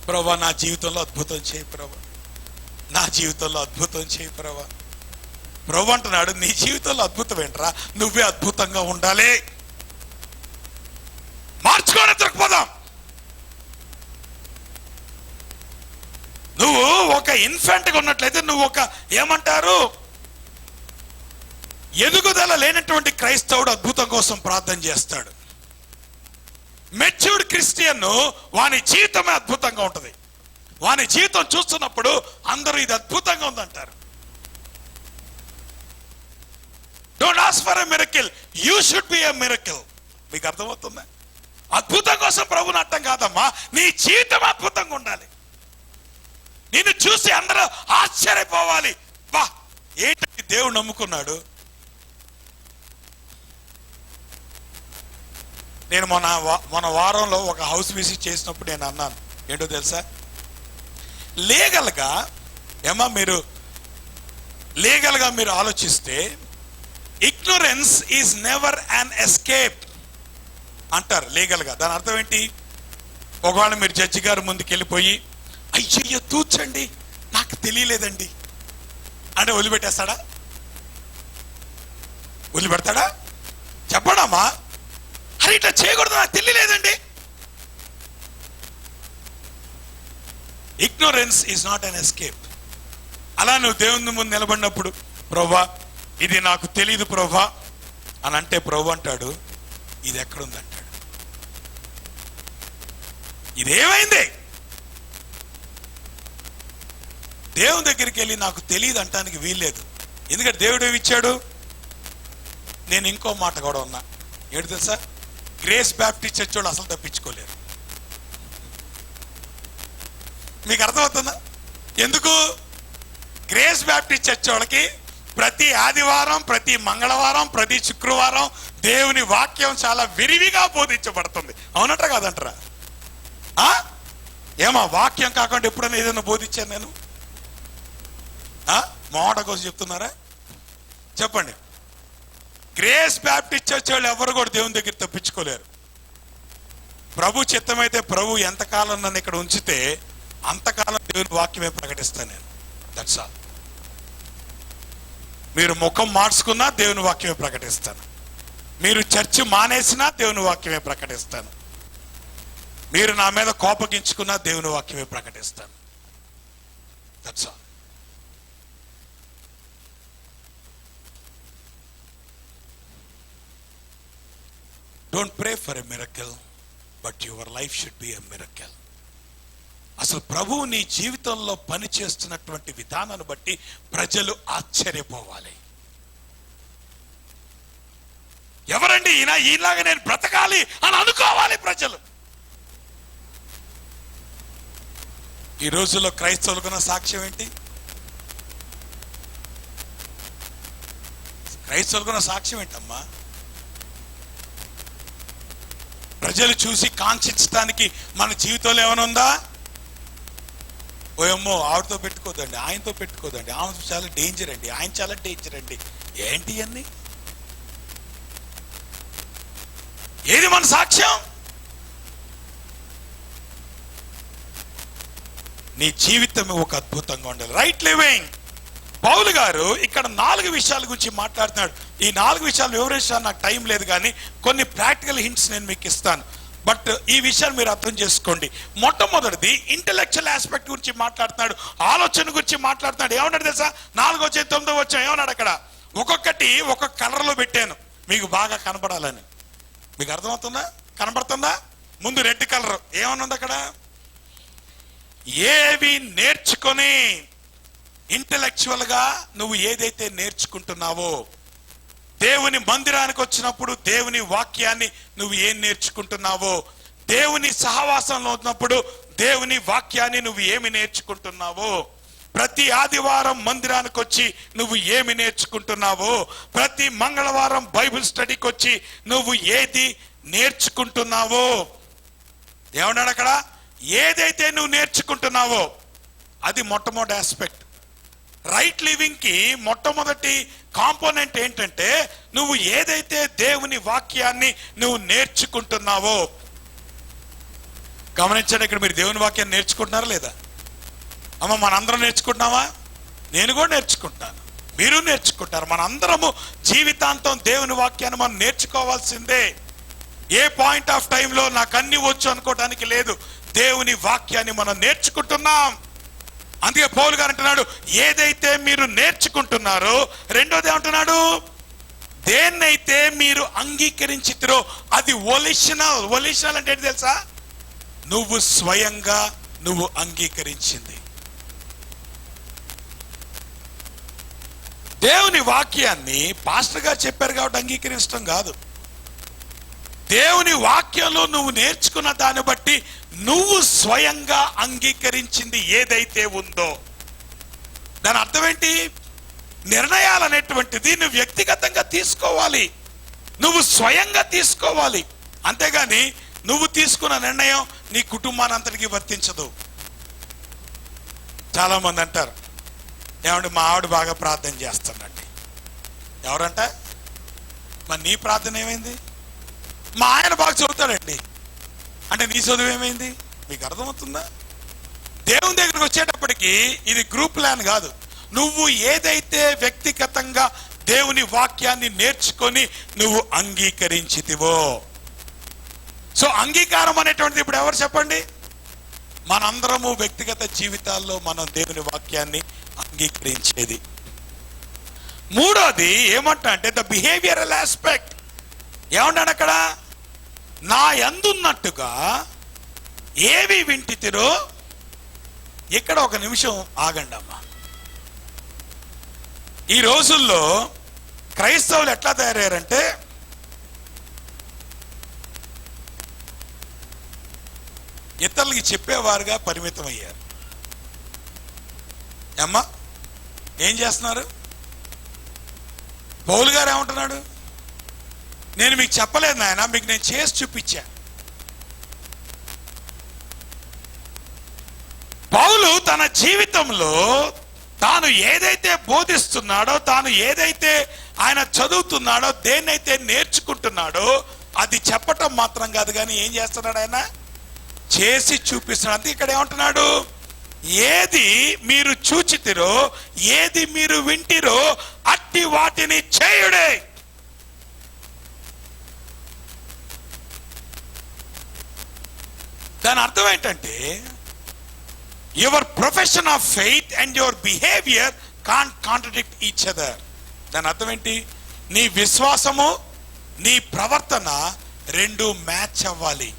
ప్రభువా, నా జీవితంలో అద్భుతం చేయి ప్రభువా, నా జీవితంలో అద్భుతం చేయి ప్రభువా. ప్రభు అంటున్నాడు, నీ జీవితంలో అద్భుతం ఏంట్రా, నువ్వే అద్భుతంగా ఉండాలి. మార్చుకోని దొరికిపోదాం. నువ్వు ఒక ఇన్ఫెంట్ గా ఉన్నట్లయితే, నువ్వు ఒక ఏమంటారు, ఎదుగుదల లేనటువంటి క్రైస్తవుడు అద్భుతం కోసం ప్రార్థన చేస్తాడు. మెచ్యూర్డ్ క్రిస్టియన్ వాని జీవితమే అద్భుతంగా ఉంటుంది. వాని జీవితం చూస్తున్నప్పుడు అందరూ ఇది అద్భుతంగా ఉందంటారు. Don't ask for a miracle, you should be a miracle. మీకు అర్థమవుతుందా? అద్భుతం కోసం ప్రభుని అర్థం కాదమ్మా, నీ జీవితం అద్భుతంగా ఉండాలి. నిన్ను చూసి అందరూ ఆశ్చర్యపోవాలి. బా, ఏంటి దేవుడు నమ్ముకున్నాడు. నేను మన వారంలో ఒక హౌస్ విజిట్ చేసినప్పుడు నేను అన్నాను, ఏంటో తెలుసా? లీగల్గా మీరు ఆలోచిస్తే, ignorance is never an escape. అంటారు లీగల్గా. దాని అర్థం ఏంటి? ఒకవేళ మీరు జడ్జి గారు ముందుకు వెళ్ళిపోయి అయ్యయ్యో తూచండి నాకు తెలియలేదండి అంటే వదిలిపెట్టేస్తాడా? వదిలిపెడతాడా? చెప్పడామా అరే ఇట్లా చేయకూడదు నాకు తెలియలేదండి. Ignorance is not an escape. అలా నువ్వు దేవుని ముందు నిలబడినప్పుడు ప్రభువా ఇది నాకు తెలియదు ప్రభువా అని అంటే ప్రభు అంటాడు ఇది ఎక్కడుంది అంటాడు. ఇదేమైంది? దేవుని దగ్గరికి వెళ్ళి నాకు తెలియదు అంటానికి వీల్లేదు. ఎందుకంటే దేవుడు ఏమి ఇచ్చాడు? నేను ఇంకో మాట కూడా ఉన్నా. ఏంటి తెలుసా? గ్రేస్ బ్యాప్టిస్ట్ చర్చ్ వాళ్ళు అసలు తప్పించుకోలేరు. మీకు అర్థమవుతుందా? ఎందుకు? గ్రేస్ బ్యాప్టిస్ట్ చర్చ్ వాళ్ళకి ప్రతి ఆదివారం, ప్రతి మంగళవారం, ప్రతి శుక్రవారం దేవుని వాక్యం చాలా విరివిగా బోధించబడుతుంది. అవునట్రా కాదంటారా? ఏమా వాక్యం కాకుండా ఎప్పుడైనా ఏదైనా బోధించాను నేను? మాట కోసం చెప్తున్నారా? చెప్పండి. గ్రేస్ బ్యాప్టిస్ట్ చర్చ్ వాళ్ళు ఎవరు కూడా దేవుని దగ్గర తప్పించుకోలేరు. ప్రభు చిత్తమైతే ప్రభు ఎంతకాలం నన్ను ఇక్కడ ఉంచితే అంతకాలం దేవుని వాక్యమే ప్రకటిస్తాను నేను. That's all. మీరు ముఖం మార్చుకున్నా దేవుని వాక్యమే ప్రకటిస్తాను. మీరు చర్చి మానేసినా దేవుని వాక్యమే ప్రకటిస్తాను. మీరు నా మీద కోపగించుకున్నా దేవుని వాక్యమే ప్రకటిస్తాను. That's all. Don't pray for a miracle but your life should be a miracle. అసలు ప్రభువు నీ జీవితంలో పని చేస్తున్నటువంటి విధానాన్ని బట్టి ప్రజలు ఆశ్చర్యపోవాలి. ఎవరండి ఈయన, ఈలాగా నేను బ్రతకాలి అని అనుకోవాలి ప్రజలు. ఈ రోజుల్లో క్రైస్తవులకున్న సాక్ష్యం ఏంటి? క్రైస్తవులకున్న సాక్ష్యం ఏంటమ్మా? ప్రజలు చూసి కాంక్షించడానికి మన జీవితంలో ఏమైనా ఉందా? ఓయమ్మో ఆవిడతో పెట్టుకోదండి, ఆయనతో పెట్టుకోదండి, ఆమె చాలా డేంజర్ అండి, ఆయన చాలా డేంజర్ అండి. ఏంటి అన్ని? ఏది మన సాక్ష్యం? నీ జీవితం ఒక అద్భుతంగా ఉండాలి. Right living. పౌలు గారు ఇక్కడ 4 విషయాల గురించి మాట్లాడుతున్నాడు. ఈ 4 విషయాలు వివరించడానికి నాకు టైం లేదు, కానీ కొన్ని ప్రాక్టికల్ హింట్స్ నేను మీకు ఇస్తాను. బట్ ఈ విషయాలు మీరు అర్థం చేసుకోండి. మొట్టమొదటిది ఇంటెలెక్చువల్ ఆస్పెక్ట్ గురించి మాట్లాడుతున్నాడు, ఆలోచన గురించి మాట్లాడుతున్నాడు. ఏమన్నాడు తెలుసా? 4వ అధ్యాయం 9వ వచనం ఏమన్నాడు అక్కడ? ఒక్కొక్కటి ఒక్కొక్క కలర్లో పెట్టాను మీకు బాగా కనపడాలని. మీకు అర్థమవుతుందా? కనపడుతుందా? ముందు రెడ్ కలర్ ఏమన్నా అక్కడ? ఏవి నేర్చుకొని ఇంటెలెక్చువల్ గా నువ్వు ఏదైతే నేర్చుకుంటున్నావో, దేవుని మందిరానికి వచ్చినప్పుడు దేవుని వాక్యాన్ని నువ్వు ఏం నేర్చుకుంటున్నావో, దేవుని సహవాసంలో ఉన్నప్పుడు దేవుని వాక్యాన్ని నువ్వు ఏమి నేర్చుకుంటున్నావో, ప్రతి ఆదివారం మందిరానికి వచ్చి నువ్వు ఏమి నేర్చుకుంటున్నావో, ప్రతి మంగళవారం బైబిల్ స్టడీకి వచ్చి నువ్వు ఏది నేర్చుకుంటున్నావో. ఏమన్నాడు అక్కడ? ఏదైతే నువ్వు నేర్చుకుంటున్నావో అది మొట్టమొదటి ఆస్పెక్ట్. రైట్ లివింగ్ కి మొట్టమొదటి కాంపోనెంట్ ఏంటంటే నువ్వు ఏదైతే దేవుని వాక్యాన్ని నువ్వు నేర్చుకుంటున్నావో. గమనించండి, ఇక్కడ మీరు దేవుని వాక్యాన్ని నేర్చుకుంటున్నారా లేదా? అమ్మ మనందరం నేర్చుకుంటున్నావా? నేను కూడా నేర్చుకుంటాను, మీరు నేర్చుకుంటారు. మనందరము జీవితాంతం దేవుని వాక్యాన్ని మనం నేర్చుకోవాల్సిందే. ఏ పాయింట్ ఆఫ్ టైంలో నాకు అన్ని వచ్చు అనుకోవడానికి లేదు. దేవుని వాక్యాన్ని మనం నేర్చుకుంటున్నాం. అందుకే పౌలు గారు అంటున్నాడు, ఏదైతే మీరు నేర్చుకుంటున్నారో, రెండోది ఏమంటున్నాడు? దేన్నైతే మీరు అంగీకరించితిరో అది వొలిషనల్. వొలిషనల్ అంటే ఏంటి తెలుసా? నువ్వు స్వయంగా నువ్వు అంగీకరించింది. దేవుని వాక్యాన్ని పాస్టర్ గారు చెప్పారు కాబట్టి అంగీకరించడం కాదు. దేవుని వాక్యంలో నువ్వు నేర్చుకున్న దాన్ని బట్టి నువ్వు స్వయంగా అంగీకరించింది ఏదైతే ఉందో. దాని అర్థం ఏంటి? నిర్ణయాలు అనేటువంటిది నువ్వు వ్యక్తిగతంగా తీసుకోవాలి, నువ్వు స్వయంగా తీసుకోవాలి. అంతేగాని నువ్వు తీసుకున్న నిర్ణయం నీ కుటుంబాన్ని అంతటికి వర్తించదు. చాలా మంది అంటారు, ఏమంటే మా ఆవిడ బాగా ప్రార్థన చేస్తానండి. ఎవరంట? మరి నీ ప్రార్థన ఏమైంది? మా ఆయన బాగా చదువుతాడండి అంటే నీ చదువు ఏమైంది? మీకు అర్థమవుతుందా? దేవుని దగ్గరికి వచ్చేటప్పటికి ఇది గ్రూప్ ప్లాన్ కాదు. నువ్వు ఏదైతే వ్యక్తిగతంగా దేవుని వాక్యాన్ని నేర్చుకొని నువ్వు అంగీకరించితివో. సో అంగీకారం అనేటువంటిది ఇప్పుడు ఎవరు చెప్పండి? మనందరము వ్యక్తిగత జీవితాల్లో మనం దేవుని వాక్యాన్ని అంగీకరించేది. మూడోది ఏమంటా అంటే ద బిహేవియరల్ ఆస్పెక్ట్. ఏమంటాడు అక్కడ? నా యందున్నట్టుగా ఏవి వింటితిరో. ఇక్కడ ఒక నిమిషం ఆగండి అమ్మా. ఈ రోజుల్లో క్రైస్తవులు ఎట్లా తయారయ్యారంటే ఇతరులకి చెప్పేవారుగా పరిమితం అయ్యారు. అమ్మా ఏం చేస్తున్నారు? పౌలు గారు ఏమంటున్నాడు? నేను మీకు చెప్పలేదు నాయన, మీకు నేను చేసి చూపించా. పౌలు తన జీవితంలో తాను ఏదైతే బోధిస్తున్నాడో, తాను ఏదైతే ఆయన చదువుతున్నాడో, దేన్నైతే నేర్చుకుంటున్నాడో అది చెప్పటం మాత్రం కాదు, కానీ ఏం చేస్తున్నాడు? ఆయన చేసి చూపిస్తున్నాడు. అంతే ఇక్కడ ఏమంటున్నాడు? ఏది మీరు చూచితిరో, ఏది మీరు వింటిరో అట్టి వాటిని చేయుడే. దాని అర్థం ఏంటంటే your profession of faith and your behaviour can't contradict each other. దాని అర్థం ఏంటి? నీ విశ్వాసము నీ ప్రవర్తన రెండు మ్యాచ్ అవ్వాలి.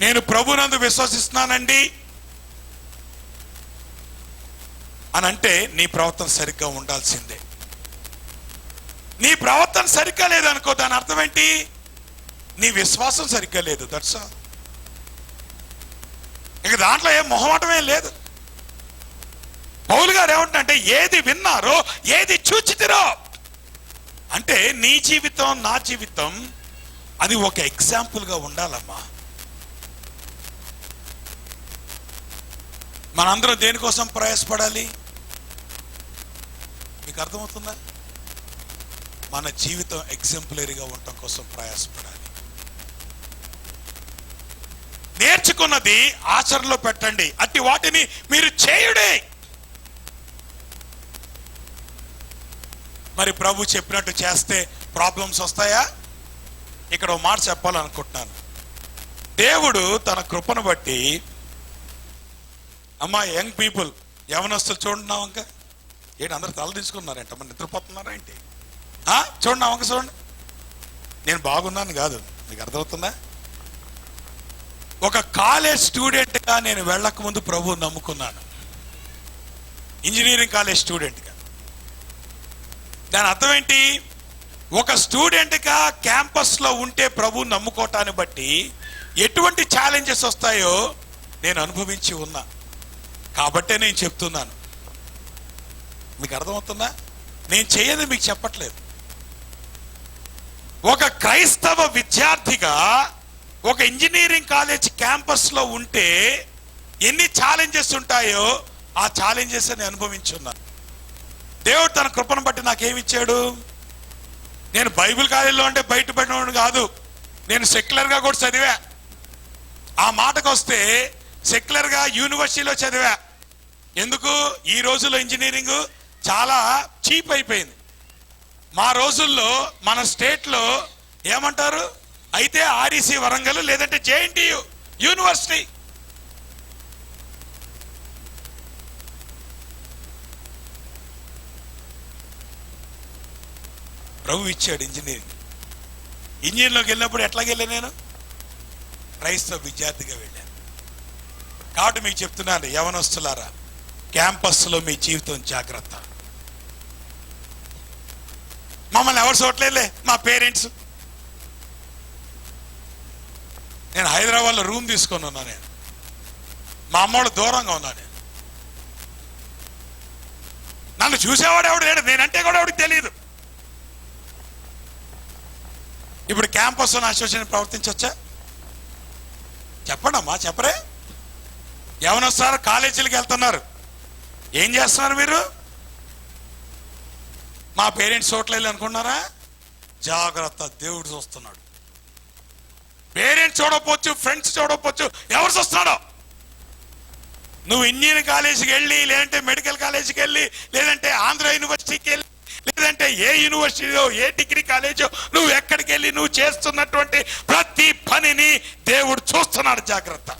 నేను ప్రభునందు విశ్వసిస్తున్నానండి అని అంటే నీ ప్రవర్తన సరిగ్గా ఉండాల్సిందే. నీ ప్రవర్తన సరిగ్గా లేదనుకో, దాని అర్థం ఏంటి? నీ విశ్వాసం సరిగ్గా లేదు. That's all. ఇక దాంట్లో ఏం మొహమాటమే లేదు. పౌలు గారు ఏమంటే ఏది విన్నారో, ఏది చూచితిరో అంటే నీ జీవితం నా జీవితం అది ఒక ఎగ్జాంపుల్గా ఉండాలమ్మా. మనందరం దేనికోసం ప్రయాసపడాలి? మీకు అర్థమవుతుందా? మన జీవితం ఎగ్జాంపులరీగా ఉండటం కోసం ప్రయాసపడాలి. నేర్చుకున్నది ఆచరణలో పెట్టండి, అట్టి వాటిని మీరు చేయుడే. మరి ప్రభు చెప్పినట్టు చేస్తే ప్రాబ్లమ్స్ వస్తాయా? ఇక్కడ ఒక మాట చెప్పాలనుకుంటున్నాను. దేవుడు తన కృపను బట్టి అమ్మా యంగ్ పీపుల్, యవనస్తులు చూడండి వంక. ఏంటి అందరు తల తీసుకున్నారంట, మరి నిద్రపోతున్నారా ఏంటి? చూడండి వంక చూడండి. నేను బాగున్నాను కాదు, మీకు అర్థమవుతుందా? ఒక కాలేజ్ స్టూడెంట్గా నేను వెళ్ళక ముందు ప్రభు నమ్ముకున్నాను, ఇంజనీరింగ్ కాలేజ్ స్టూడెంట్గా. దాని అర్థం ఏంటి? ఒక స్టూడెంట్గా క్యాంపస్లో ఉంటే ప్రభు నమ్ముకోవటాన్ని బట్టి ఎటువంటి ఛాలెంజెస్ వస్తాయో నేను అనుభవించి ఉన్నా. కాబట్టే నేను చెప్తున్నాను. మీకు అర్థమవుతుందా? నేను చేయని మీకు చెప్పట్లేదు. ఒక క్రైస్తవ విద్యార్థిగా ఒక ఇంజనీరింగ్ కాలేజ్ క్యాంపస్లో ఉంటే ఎన్ని ఛాలెంజెస్ ఉంటాయో ఆ ఛాలెంజెస్ నేను అనుభవించున్నాను. దేవుడు తన కృపను బట్టి నాకేమిచ్చాడు? నేను బైబిల్ కాలేజీలో అంటే బయటపడినోడు కాదు, నేను సెక్యులర్గా కూడా చదివా. ఆ మాటకు వస్తే సెక్యులర్గా యూనివర్సిటీలో చదివా. ఎందుకు? ఈ రోజుల్లో ఇంజనీరింగ్ చాలా చీప్ అయిపోయింది. మా రోజుల్లో మన స్టేట్లో ఏమంటారు? అయితే ఆర్ఈసి వరంగల్, లేదంటే జేఎన్టీయు యూనివర్సిటీ. ప్రభు ఇచ్చాడు ఇంజనీరింగ్. ఇంజనీరింగ్లోకి వెళ్ళినప్పుడు ఎట్లాగెళ్ళా? నేను క్రైస్తవ విద్యార్థిగా వెళ్ళాను. కాబట్టి మీకు చెప్తున్నాను, యవనస్తులారా, క్యాంపస్లో మీ జీవితం జాగ్రత్త. మమ్మల్ని ఎవరు చూడలేదులే, మా పేరెంట్స్. నేను హైదరాబాద్లో రూమ్ తీసుకొని ఉన్నా. నేను మా అమ్మోళ్ళు దూరంగా ఉన్నా. నేను నన్ను చూసేవాడు ఎవడు లేడు, నేనంటే కూడా ఎవడికి తెలియదు. ఇప్పుడు క్యాంపస్లో నా అసోసియేషన్ ప్రవర్తించవచ్చా? చెప్పండి అమ్మా, చెప్పరే. ఎవరొస్తారు? కాలేజీలకు వెళ్తున్నారు, ఏం చేస్తున్నారు మీరు? మా పేరెంట్స్ చూడలేదు అనుకున్నారా? జాగ్రత్త, దేవుడు చూస్తున్నాడు. పేరెంట్స్ చూడకపోవచ్చు, ఫ్రెండ్స్ చూడకపోవచ్చు, ఎవరు చూస్తున్నాడో. నువ్వు ఇంజనీరింగ్ కాలేజీకి వెళ్ళి, లేదంటే మెడికల్ కాలేజీకి వెళ్ళి, లేదంటే ఆంధ్ర యూనివర్సిటీకి వెళ్ళి, లేదంటే ఏ యూనివర్సిటీలో, ఏ డిగ్రీ కాలేజో, నువ్వు ఎక్కడికి వెళ్ళి నువ్వు చేస్తున్నటువంటి ప్రతి పనిని దేవుడు చూస్తున్నాడు. జాగ్రత్త.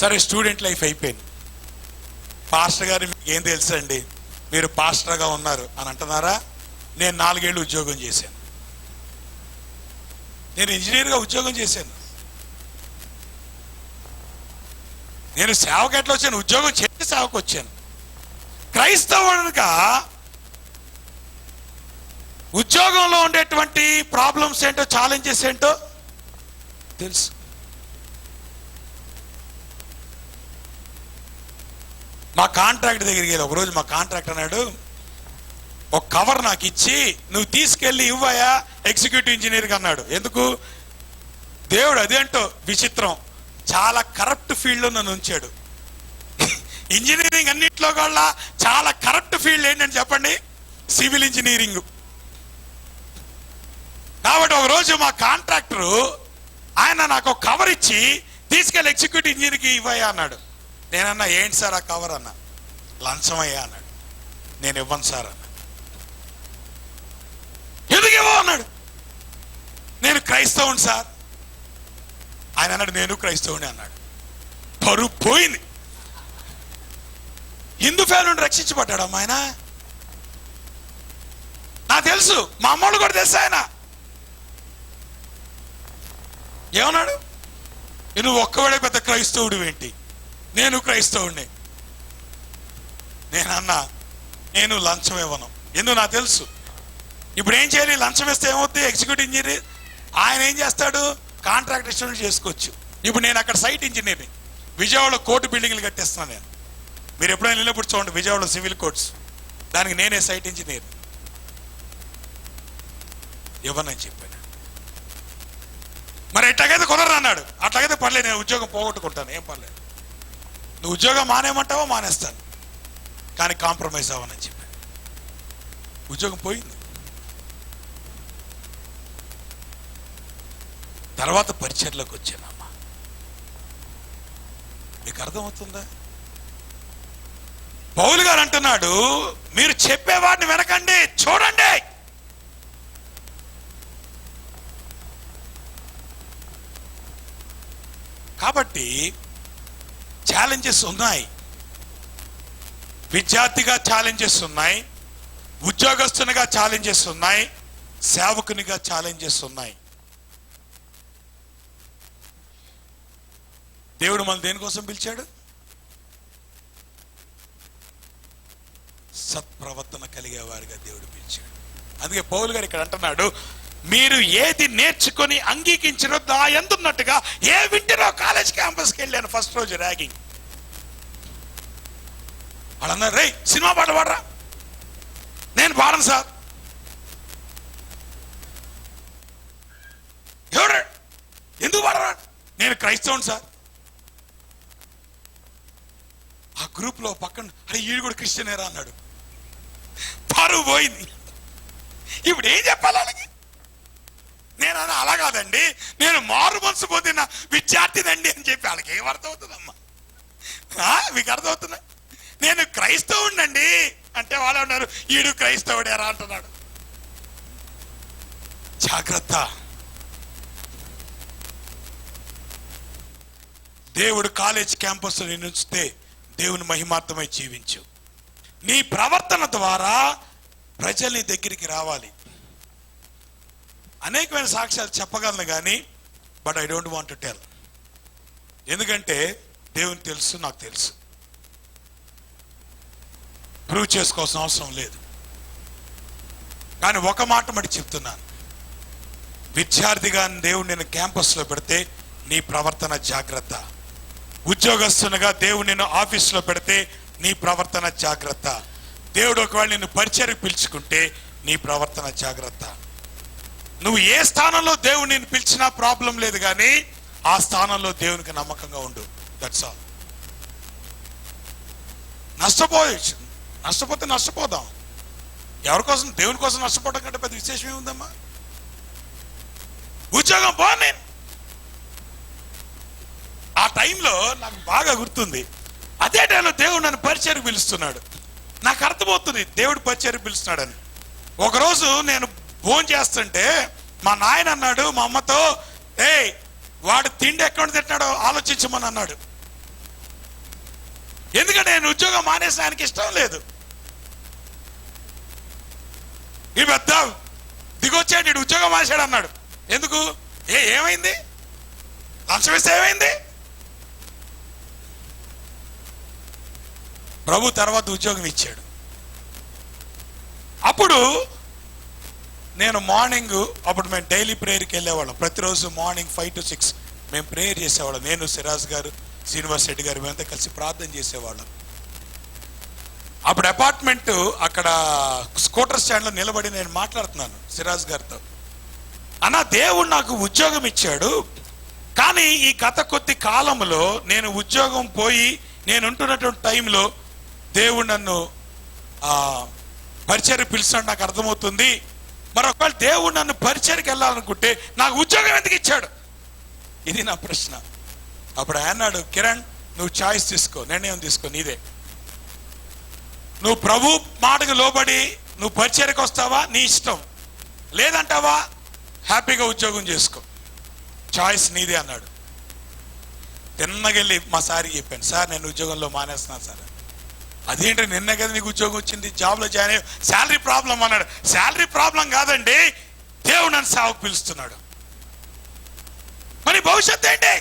సరే, స్టూడెంట్ లైఫ్ అయిపోయింది. పాస్టర్ గారు మీకు ఏం తెలుసండి, మీరు పాస్టర్గా ఉన్నారు అని అంటున్నారా? నేను 4 ఏళ్ళు ఉద్యోగం చేశాను. నేను ఇంజనీర్గా ఉద్యోగం చేశాను. నేను సేవకు ఎట్లా వచ్చాను? ఉద్యోగం చేసి సేవకు వచ్చాను. క్రైస్తవునిగా ఉద్యోగంలో ఉండేటువంటి ప్రాబ్లమ్స్ ఏంటో, ఛాలెంజెస్ ఏంటో తెలుసు. మా కాంట్రాక్ట్ దగ్గరికి వెళ్ళి ఒకరోజు మా కాంట్రాక్ట్ అన్నాడు, ఒక కవర్ నాకు ఇచ్చి, నువ్వు తీసుకెళ్ళి ఇవ్వయా ఎగ్జిక్యూటివ్ ఇంజనీర్గా అన్నాడు. ఎందుకు? దేవుడు అదేంటో విచిత్రం, చాలా కరప్ట్ ఫీల్డ్లో నన్ను ఉంచాడు. ఇంజనీరింగ్ అన్నింటిలో కూడా చాలా కరప్ట్ ఫీల్డ్ ఏంటని చెప్పండి, సివిల్ ఇంజనీరింగ్. కాబట్టి ఒకరోజు మా కాంట్రాక్టరు ఆయన నాకు ఒక కవర్ ఇచ్చి, తీసుకెళ్ళి ఎగ్జిక్యూటివ్ ఇంజనీర్కి ఇవ్వయా అన్నాడు. నేనన్నా, ఏంటి సార్ ఆ కవర్ అన్నా? లంచం అయ్యా అన్నాడు. నేను ఇవ్వను సార్ అన్నా. ఎందుకు ఇవ్వవు అన్నాడు. నేను క్రైస్తవుని సార్. ఆయన అన్నాడు, నేను క్రైస్తవుని అన్నాడు. పరువు పోయింది. హిందూ ఫ్యామిలీ నుండి రక్షించబడ్డాడు అమ్మా ఆయన. నాకు తెలుసు, మా అమ్మోళ్ళు కూడా తెలుసు. ఆయన ఏమన్నాడు, నువ్వు ఒక్కవాడే పెద్ద క్రైస్తవుడు ఏంటి? నేను క్రైస్తవుడిని. నేనన్నా, నేను లంచం ఇవ్వను. ఎందుకు నాకు తెలుసు. ఇప్పుడు ఏం చేయాలి? లంచం ఇస్తే ఏమవుతుంది? ఎగ్జిక్యూటివ్ ఇంజనీర్ ఆయన ఏం చేస్తాడు? కాంట్రాక్ట్ ఎక్స్టెండ్ చేసుకోవచ్చు. ఇప్పుడు నేను అక్కడ సైట్ ఇంజనీర్ని, విజయవాడలో కోర్టు బిల్డింగ్లు కట్టేస్తున్నాను నేను. మీరు ఎప్పుడైనా వెళ్ళినప్పుడు చూడండి, విజయవాడలో సివిల్ కోర్ట్స్, దానికి నేనే సైట్ ఇంజనీర్. ఇవ్వనని చెప్పాను. మరి ఎట్లాగైతే కుదరదు అన్నాడు. అట్లాగైతే పర్లేదు, నేను ఉద్యోగం పోగొట్టుకుంటాను, ఏం పర్లేదు. నువ్వు ఉద్యోగం మానేయమంటావో మానేస్తాను, కానీ కాంప్రమైజ్ అవ్వనని చెప్పాను. ఉద్యోగం పోయింది. తర్వాత పరిచర్లోకి వచ్చానమ్మా. మీకు అర్థమవుతుందా? పౌలు గారు అంటున్నాడు, మీరు చెప్పేవాడిని వినకండి, చూడండి. కాబట్టి ఛాలెంజెస్ ఉన్నాయి. విద్యార్థిగా ఛాలెంజెస్ ఉన్నాయి, ఉద్యోగస్తునిగా ఛాలెంజెస్ ఉన్నాయి, సేవకునిగా ఛాలెంజెస్ ఉన్నాయి. దేవుడు మన దేనికోసం పిలిచాడు? సత్ప్రవర్తన కలిగే వారిగా దేవుడు పిలిచాడు. అందుకే పౌలు గారు ఇక్కడ అంటున్నాడు, మీరు ఏది నేర్చుకొని అంగీకరించారో దా ఎందున్నట్టుగా ఏ వింటారో కాలేజ్ క్యాంపస్కి వెళ్ళాను. ఫస్ట్ రోజు ర్యాగింగ్. వాళ్ళన్నారు, రే సినిమా పాట పాడరా. నేను పాడను సార్. ఎవరు? ఎందుకు పాడరా? నేను క్రైస్తవుని సార్. ఆ గ్రూప్ లో పక్కన, అరే ఈడు కూడా క్రిస్టియనేరా అన్నాడు. పరువు పోయింది. ఇప్పుడు ఏం చెప్పాలి వాళ్ళకి? నేను అన్నా, అలా కాదండి, నేను మారు మనసు పొందిన విద్యార్థినండి అని చెప్పి వాళ్ళకి ఏం అర్థమవుతుందమ్మా? మీకు అర్థమవుతుందా? నేను క్రైస్తవుడినండి అంటే వాళ్ళు ఉన్నారు, ఈడు క్రైస్తవుడేరా అంటున్నాడు. జాగ్రత్త. దేవుడు కాలేజ్ క్యాంపస్ నేను ఉంచితే దేవుని మహిమార్థమై జీవించు. నీ ప్రవర్తన ద్వారా ప్రజల్ని దగ్గరికి రావాలి. అనేకమైన సాక్ష్యాలు చెప్పగలను కానీ, but I don't want to tell. ఎందుకంటే దేవుని తెలుసు, నాకు తెలుసు. ప్రూవ్ చేసుకోవాల్సిన అవసరం లేదు. కానీ ఒక మాట మట్టి చెప్తున్నాను, విద్యార్థిగా దేవుడు నేను క్యాంపస్లో పెడితే నీ ప్రవర్తన జాగ్రత్త. ఉద్యోగస్తునిగా దేవుడు నేను ఆఫీసులో పెడితే నీ ప్రవర్తన జాగ్రత్త. దేవుడు ఒకవేళ నిన్ను పరిచర్యకు పిలుచుకుంటే నీ ప్రవర్తన జాగ్రత్త. నువ్వు ఏ స్థానంలో దేవుడు నిన్ను పిలిచినా ప్రాబ్లం లేదు, కానీ ఆ స్థానంలో దేవునికి నమ్మకంగా ఉండు. That's all. నష్టపోతే నష్టపోదాం. ఎవరి కోసం? దేవుని కోసం నష్టపోవడం కంటే పెద్ద విశేషం ఏముందమ్మా? ఉద్యోగం పోను నేను. ఆ టైంలో నాకు బాగా గుర్తుంది, అదే టైంలో దేవుడు నన్ను పరిచర్యకు పిలుస్తున్నాడు. నాకు అర్థమవుతుంది దేవుడు పరిచర్యకు పిలుస్తున్నాడని. ఒకరోజు నేను భోజనం చేస్తుంటే మా నాయన అన్నాడు మా అమ్మతో, వాడు తిండి ఎక్కడ తింటాడో ఆలోచించమని అన్నాడు. ఎందుకంటే నేను ఉద్యోగం మానేసిన ఆయనకి ఇష్టం లేదు. ఈ పెద్ద దిగొచ్చాడు, ఉద్యోగం మానేశాడు అన్నాడు. ఎందుకు? ఏమైంది? లంచం వేస్తే ఏమైంది? ప్రభు తర్వాత ఉద్యోగం ఇచ్చాడు. అప్పుడు నేను మార్నింగ్, అప్పుడు మేము డైలీ ప్రేయర్కి వెళ్ళేవాళ్ళం. ప్రతిరోజు మార్నింగ్ 5 to 6 మేము ప్రేయర్ చేసేవాళ్ళం. నేను, సిరాజ్ గారు, శ్రీనివాస్ రెడ్డి గారు, మేమంతా కలిసి ప్రార్థన చేసేవాళ్ళం. అప్పుడు అపార్ట్మెంట్ అక్కడ స్కూటర్ స్టాండ్లో నిలబడి నేను మాట్లాడుతున్నాను సిరాజ్ గారితో. అన్న, దేవుడు నాకు ఉద్యోగం ఇచ్చాడు, కానీ ఈ గత కొద్ది కాలంలో నేను ఉద్యోగం పోయి నేను ఉంటున్నటువంటి టైంలో దేవుడు నన్ను పరిచర్య పిలిచాడు, నాకు అర్థమవుతుంది. మరి ఒకవేళ దేవుడు నన్ను పరిచర్యకి వెళ్ళాలనుకుంటే నాకు ఉద్యోగం ఎందుకు ఇచ్చాడు? ఇది నా ప్రశ్న. అప్పుడు ఆయన అన్నాడు, కిరణ్, నువ్వు చాయిస్ తీసుకో, నిర్ణయం తీసుకో, నీదే. నువ్వు ప్రభు మాటకు లోబడి నువ్వు పరిచర్యకు వస్తావా, నీ ఇష్టం. లేదంటావా, హ్యాపీగా ఉద్యోగం చేసుకో, చాయిస్ నీదే అన్నాడు. తిన్నగెళ్ళి మా సార్కి చెప్పాను, సార్ నేను ఉద్యోగంలో మానేస్తున్నాను సార్. అదేంటి, నిన్న కదా నీకు ఉద్యోగం వచ్చింది, జాబ్లో జాయిన్ అయ్యి, శాలరీ ప్రాబ్లం అన్నాడు. శాలరీ ప్రాబ్లం కాదండి, దేవుడు నన్ను సేవకు పిలుస్తున్నాడు. మరి భవిష్యత్తు ఏంటి?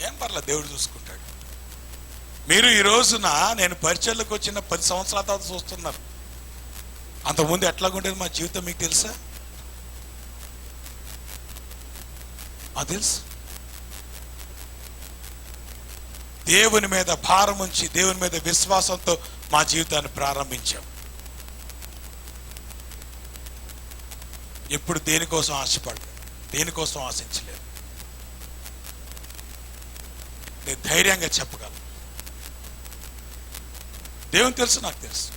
ఏం పర్లేదు, దేవుడు చూసుకుంటాడు. మీరు ఈ రోజున నేను పరిచర్లకు వచ్చిన 10 సంవత్సరాల తర్వాత చూస్తున్నారు. అంతకుముందు ఎట్లాగుండేది మా జీవితం మీకు తెలుసా? తెలుసు. దేవుని మీద భారం ఉంచి, దేవుని మీద విశ్వాసంతో మా జీవితాన్ని ప్రారంభించాం. ఎప్పుడు దేనికోసం ఆశపడలేదు, దేనికోసం ఆశించలేదు. నేను ధైర్యంగా చెప్పగలను, దేవుని తెలుసు, నాకు తెలుసు.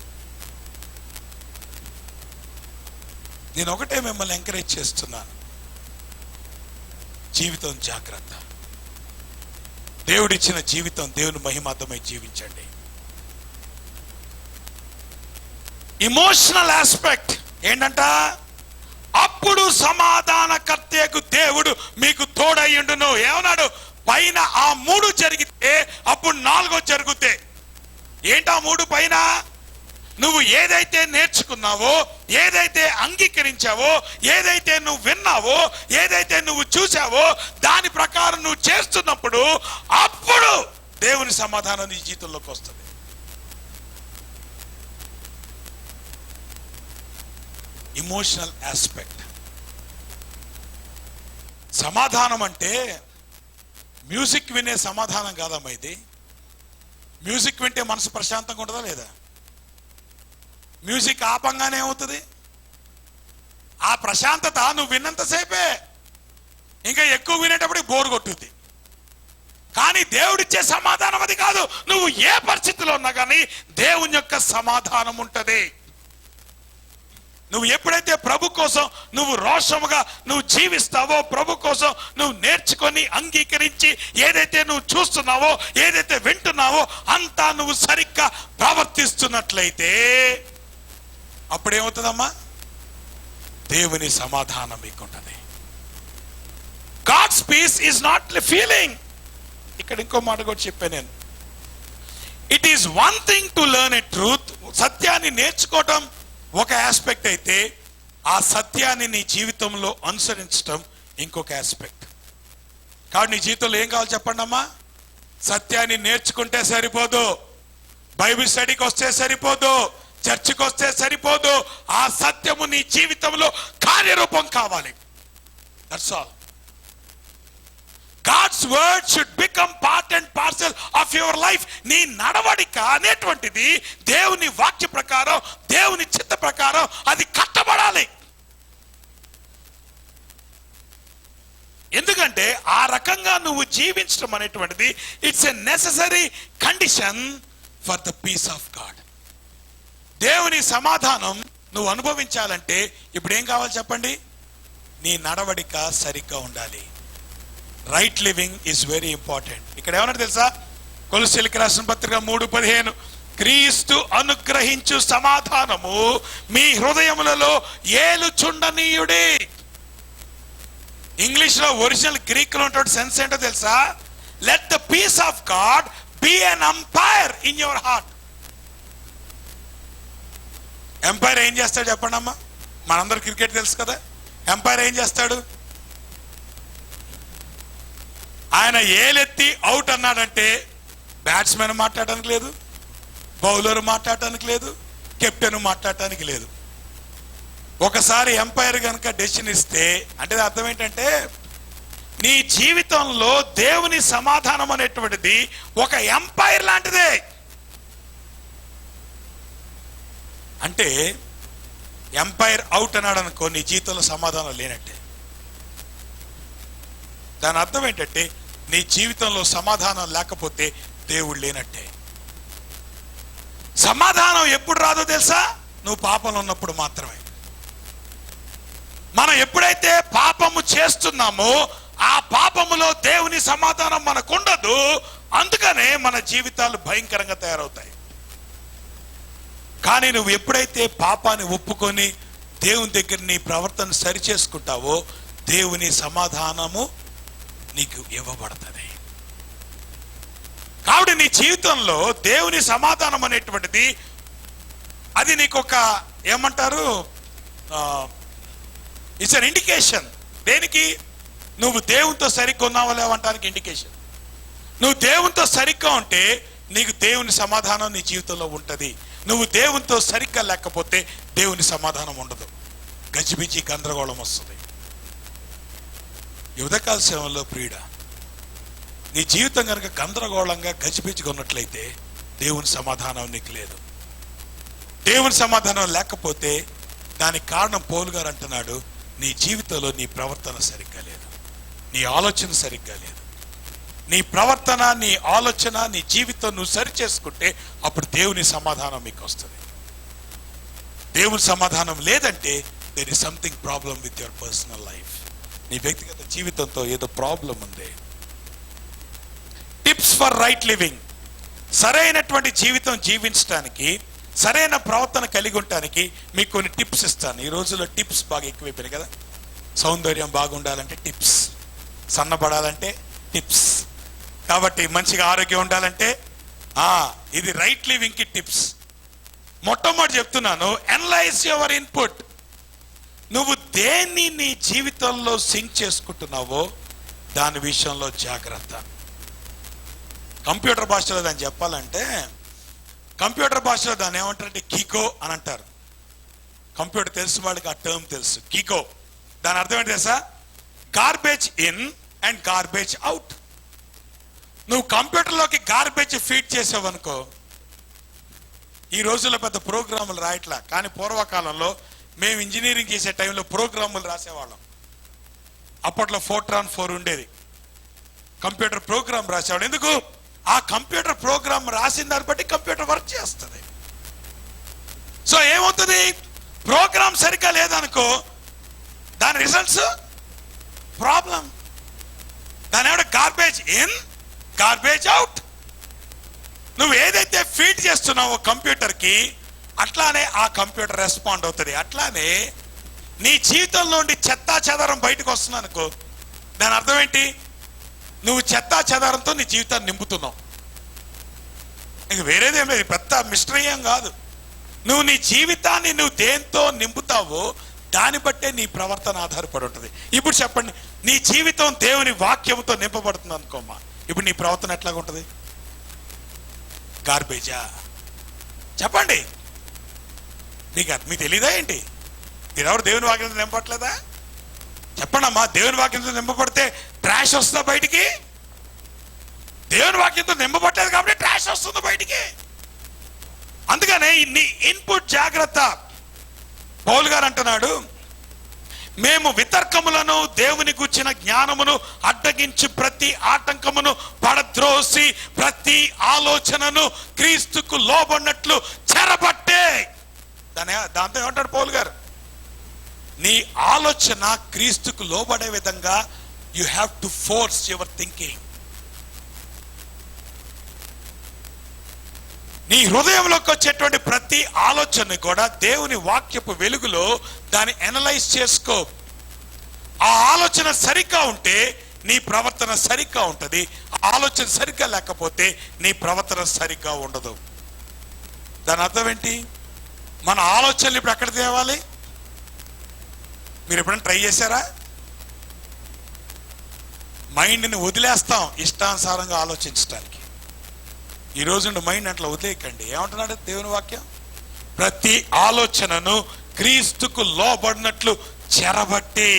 నేను ఒకటే మిమ్మల్ని ఎంకరేజ్ చేస్తున్నాను, జీవితం జాగ్రత్త. దేవుడిచ్చిన జీవితం దేవుని మహిమార్థమై జీవించండి. ఇమోషనల్ ఆస్పెక్ట్ ఏంటంట? అప్పుడు సమాధానకర్తకు దేవుడు మీకు తోడయ్యుండును. ఏమన్నాడు? పైన ఆ 3 జరిగితే అప్పుడు 4 జరుగుతే. ఏంటా 3 పైన? నువ్వు ఏదైతే నేర్చుకున్నావో, ఏదైతే అంగీకరించావో, ఏదైతే నువ్వు విన్నావో, ఏదైతే నువ్వు చూసావో, దాని ప్రకారం నువ్వు చేస్తున్నప్పుడు అప్పుడు దేవుని సమాధానం నీ జీవితంలోకి వస్తుంది. Emotional aspect. సమాధానం అంటే మ్యూజిక్ వినే సమాధానం కాదమ్మా ఇది. మ్యూజిక్ వింటే మనసు ప్రశాంతంగా ఉంటుందా లేదా? మ్యూజిక్ ఆపంగానే అవుతుంది. ఆ ప్రశాంతత నువ్వు విన్నంతసేపే, ఇంకా ఎక్కువ వినేటప్పటికి బోరు కొట్టుద్ది. కానీ దేవుడిచ్చే సమాధానం అది కాదు. నువ్వు ఏ పరిస్థితిలో ఉన్నా కానీ దేవుని యొక్క సమాధానం ఉంటుంది. నువ్వు ఎప్పుడైతే ప్రభు కోసం నువ్వు రోషముగా నువ్వు జీవిస్తావో, ప్రభు కోసం నువ్వు నేర్చుకొని అంగీకరించి ఏదైతే నువ్వు చూస్తున్నావో, ఏదైతే వింటున్నావో అంతా నువ్వు సరిగ్గా ప్రవర్తిస్తున్నట్లయితే అప్పుడేమవుతుందమ్మా? దేవుని సమాధానం మీకుంటుంది. God's peace is not feeling. ఇక్కడ ఇంకో మాట కూడా చెప్పాను నేను. It is one thing to learn a truth. సత్యాన్ని నేర్చుకోవటం ఒక ఆస్పెక్ట్ అయితే, ఆ సత్యాన్ని నీ జీవితంలో అనుసరించడం ఇంకొక ఆస్పెక్ట్. కాబట్టి నీ జీవితంలో ఏం కావాలి చెప్పండి అమ్మా? సత్యాన్ని నేర్చుకుంటే సరిపోదు, బైబిల్ స్టడీకి వస్తే సరిపోదు, చర్చికి వస్తే సరిపోదు. ఆ సత్యము నీ జీవితంలో కార్యరూపం కావాలి. That's all. God's word should become part and parcel of your life. నీ నడవడిక అనేటువంటిది దేవుని వాక్య ప్రకారం, దేవుని చిత్త ప్రకారం అది కట్టబడాలి. ఎందుకంటే ఆ రకంగా నువ్వు జీవించడం అనేటువంటిది it's a necessary condition for the peace of God. దేవుని సమాధానం నువ్వు అనుభవించాలంటే ఇప్పుడు ఏం కావాలి చెప్పండి? నీ నడవడిక సరిగ్గా ఉండాలి. Right living is very important. ఇక్కడ ఏమన్నా తెలుసా, కొలస్సీయులకు రాసిన పత్రిక 3:15, క్రీస్తు అనుగ్రహించు సమాధానము మీ హృదయములలో ఏలుచుండనీయుడి. ఇంగ్లీష్ లో ఒరిజినల్ గ్రీక్ లో ఉంటే సెన్స్ ఏంటో తెలుసా, let the peace of God be an umpire in your heart. Umpire ఏం చేస్తాడు చెప్పండి అమ్మా, మనందరూ క్రికెట్ తెలుసు కదా. ఎంపైర్ ఏం చేస్తాడు, ఆయన ఏలెత్తి అవుట్ అన్నాడంటే బ్యాట్స్మెన్ మాట్లాడటానికి లేదు, బౌలర్ మాట్లాడటానికి లేదు, కెప్టెన్ మాట్లాడటానికి లేదు. ఒకసారి ఎంపైర్ కనుక డెసిషన్ ఇస్తే అంటే అర్థం ఏంటంటే, నీ జీవితంలో దేవుని సమాధానం అనేటువంటిది ఒక ఎంపైర్ లాంటిదే. అంటే ఎంపైర్ అవుట్ అన్నాడు అనుకో, నీ జీవితంలో సమాధానం లేనట్టే. దాని అర్థం ఏంటంటే, నీ జీవితంలో సమాధానం లేకపోతే దేవుడు లేనట్టే. సమాధానం ఎప్పుడు రాదో తెలుసా, నువ్వు పాపంలో ఉన్నప్పుడు మాత్రమే. మనం ఎప్పుడైతే పాపము చేస్తున్నామో ఆ పాపములో దేవుని సమాధానం మనకు ఉండదు. అందుకనే మన జీవితాలు భయంకరంగా తయారవుతాయి. కానీ నువ్వు ఎప్పుడైతే పాపాన్ని ఒప్పుకొని దేవుని దగ్గర నీ ప్రవర్తన సరి చేసుకుంటావో దేవుని సమాధానము నీకు ఇవ్వబడుతుంది. కాబట్టి నీ జీవితంలో దేవుని సమాధానం అనేటువంటిది అది నీకు ఒక ఏమంటారు, ఇట్స్ అన్ ఇండికేషన్. దేనికి? నువ్వు దేవునితో సరిగ్గా ఉన్నావో లేవంటానికి ఇండికేషన్. నువ్వు దేవునితో సరిగ్గా ఉంటే నీకు దేవుని సమాధానం నీ జీవితంలో ఉంటుంది. నువ్వు దేవునితో సరిగ్గా లేకపోతే దేవుని సమాధానం ఉండదు, గజిబిజి గందరగోళం వస్తుంది. ఉదయకాల సేవలో ప్రియుడ, నీ జీవితం కనుక గందరగోళంగా గజిబిజిగా ఉన్నట్లయితే దేవుని సమాధానం నీకు లేదు. దేవుని సమాధానం లేకపోతే దానికి కారణం పౌలు గారు అంటున్నాడు, నీ జీవితంలో నీ ప్రవర్తన సరిగ్గా లేదు, నీ ఆలోచన సరిగ్గా లేదు. నీ ప్రవర్తన, నీ ఆలోచన, నీ జీవితం నువ్వు సరి చేసుకుంటే అప్పుడు దేవుని సమాధానం మీకు వస్తుంది. దేవుని సమాధానం లేదంటే there is something problem with your personal life. నీ వ్యక్తిగత జీవితంతో ఏదో ప్రాబ్లం ఉంది. Tips for right living. సరైనటువంటి జీవితం జీవించడానికి, సరైన ప్రవర్తన కలిగి ఉండటానికి మీకు కొన్ని టిప్స్ ఇస్తాను. ఈ రోజుల్లో టిప్స్ బాగా ఎక్కువైపోయినాయి కదా. సౌందర్యం బాగుండాలంటే టిప్స్, సన్నబడాలంటే టిప్స్, కాబట్టి మంచిగా ఆరోగ్యం ఉండాలంటే ఇది రైట్ లివింగ్ కి టిప్స్. మొట్టమొదటి చెప్తున్నాను, అనలైజ్ యువర్ ఇన్పుట్. నువ్వు దేన్ని నీ జీవితంలో సింక్ చేసుకుంటున్నావో దాని విషయంలో జాగ్రత్త. కంప్యూటర్ భాషలో దాన్ని చెప్పాలంటే, కంప్యూటర్ భాషలో దాన్ని ఏమంటారంటే గిగో అని అంటారు. కంప్యూటర్ తెలిసిన వాళ్ళకి ఆ టర్మ్ తెలుసు, గిగో. దాని అర్థం ఏంటి తెలుసా? Garbage in and garbage out. నువ్వు కంప్యూటర్లోకి గార్బేజ్ ఫీడ్ చేసావు అనుకో, ఈ రోజుల్లో పెద్ద ప్రోగ్రాములు రాయట్లా, కానీ పూర్వకాలంలో మేము ఇంజనీరింగ్ చేసే టైంలో ప్రోగ్రాములు రాసేవాళ్ళం. అప్పట్లో ఫోర్ట్రాన్ 4 ఉండేది, కంప్యూటర్ ప్రోగ్రామ్ రాసేవాడు. ఎందుకు? ఆ కంప్యూటర్ ప్రోగ్రామ్ రాసిన దాన్ని బట్టి కంప్యూటర్ వర్క్ చేస్తుంది. సో ఏమవుతుంది, ప్రోగ్రామ్ సరిగ్గా లేదనుకో దాని రిజల్ట్స్ ప్రాబ్లం. దాని ఏమంటే గార్బేజ్ ఇన్ గార్బేజ్ అవుట్. నువ్వు ఏదైతే ఫీడ్ చేస్తున్నావో కంప్యూటర్కి అట్లానే ఆ కంప్యూటర్ రెస్పాండ్ అవుతుంది. అట్లానే నీ జీవితంలో నుండి చెత్తా చెదారం బయటకు వస్తుంది అనుకో, దాని అర్థం ఏంటి? నువ్వు చెత్తా చెదారంతో నీ జీవితాన్ని నింపుతున్నావు. ఇంక వేరేదేం లేదు, పెద్ద మిస్టరీ ఏం కాదు. నువ్వు నీ జీవితాన్ని నువ్వు దేంతో నింపుతావో దాన్ని బట్టే నీ ప్రవర్తన ఆధారపడి ఉంటుంది. ఇప్పుడు చెప్పండి, నీ జీవితం దేవుని వాక్యంతో నింపబడుతుంది అనుకోమ్మా, ఇప్పుడు నీ ప్రవర్తన ఎట్లాగా ఉంటుంది? గార్బేజా? చెప్పండి, మీకు తెలీదా ఏంటి? మీరెవరు దేవుని వాక్యంతో నింపట్లేదా? చెప్పండి అమ్మా, దేవుని వాక్యంతో నింపబడితే ట్రాష్ వస్తుందా బయటికి? దేవుని వాక్యంతో నింపబట్టలేదు కాబట్టి ట్రాష్ వస్తుంది బయటికి. అందుకనే నీ ఇన్పుట్ జాగ్రత్త. పౌలు గారు అంటున్నాడు, మేము వితర్కములను దేవుని గుర్చిన జ్ఞానమును అడ్డగించి ప్రతి ఆటంకమును పడద్రోసి ప్రతి ఆలోచనను క్రీస్తుకు లోబడినట్లు చెరబట్టే. దాంతో ఏమంటాడు పౌలు గారు? నీ ఆలోచన క్రీస్తుకు లోబడే విధంగా you have to force your thinking. నీ హృదయంలోకి వచ్చేటువంటి ప్రతి ఆలోచన కూడా దేవుని వాక్యపు వెలుగులో దాన్ని అనలైజ్ చేసుకో. ఆ ఆలోచన సరిగ్గా ఉంటే నీ ప్రవర్తన సరిగ్గా ఉంటుంది. ఆలోచన సరిగ్గా లేకపోతే నీ ప్రవర్తన సరిగ్గా ఉండదు. దాని అర్థం ఏంటి? మన ఆలోచనలు ఇప్పుడు ఎక్కడ తేవాలి? మీరు ఎప్పుడైనా ట్రై చేశారా? మైండ్ని వదిలేస్తాం ఇష్టానుసారంగా ఆలోచించడానికి. ఈ రోజు మైండ్ అట్లా వదిలేయకండి. ఏమంటున్నాడు దేవుని వాక్యం? ప్రతి ఆలోచనను క్రీస్తుకు లోబడినట్లు చెరబట్టి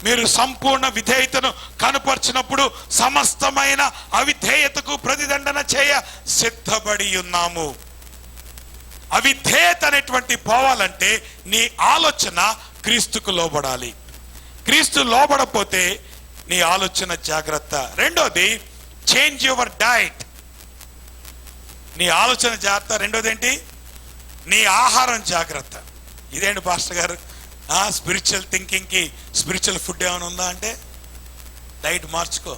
మీరు సంపూర్ణ విధేయతను కనపరిచినప్పుడు సమస్తమైన అవిధేయతకు ప్రతిదండన చేయ సిద్ధపడి ఉన్నాము. అవిధేయత అనేటువంటి పోవాలంటే నీ ఆలోచన క్రీస్తుకు లోబడాలి. క్రీస్తు లోబడపోతే నీ ఆలోచన జాగ్రత్త. రెండోది, చేంజ్ యువర్ డైట్. నీ ఆలోచన జాగ్రత్త. రెండోది ఏంటి? నీ ఆహారం జాగ్రత్త. ఇదేంటి పాస్టర్ గారు, స్పిరిచువల్ థింకింగ్కి స్పిరిచువల్ ఫుడ్ ఏమైనా ఉందా అంటే డైట్ మార్చుకో.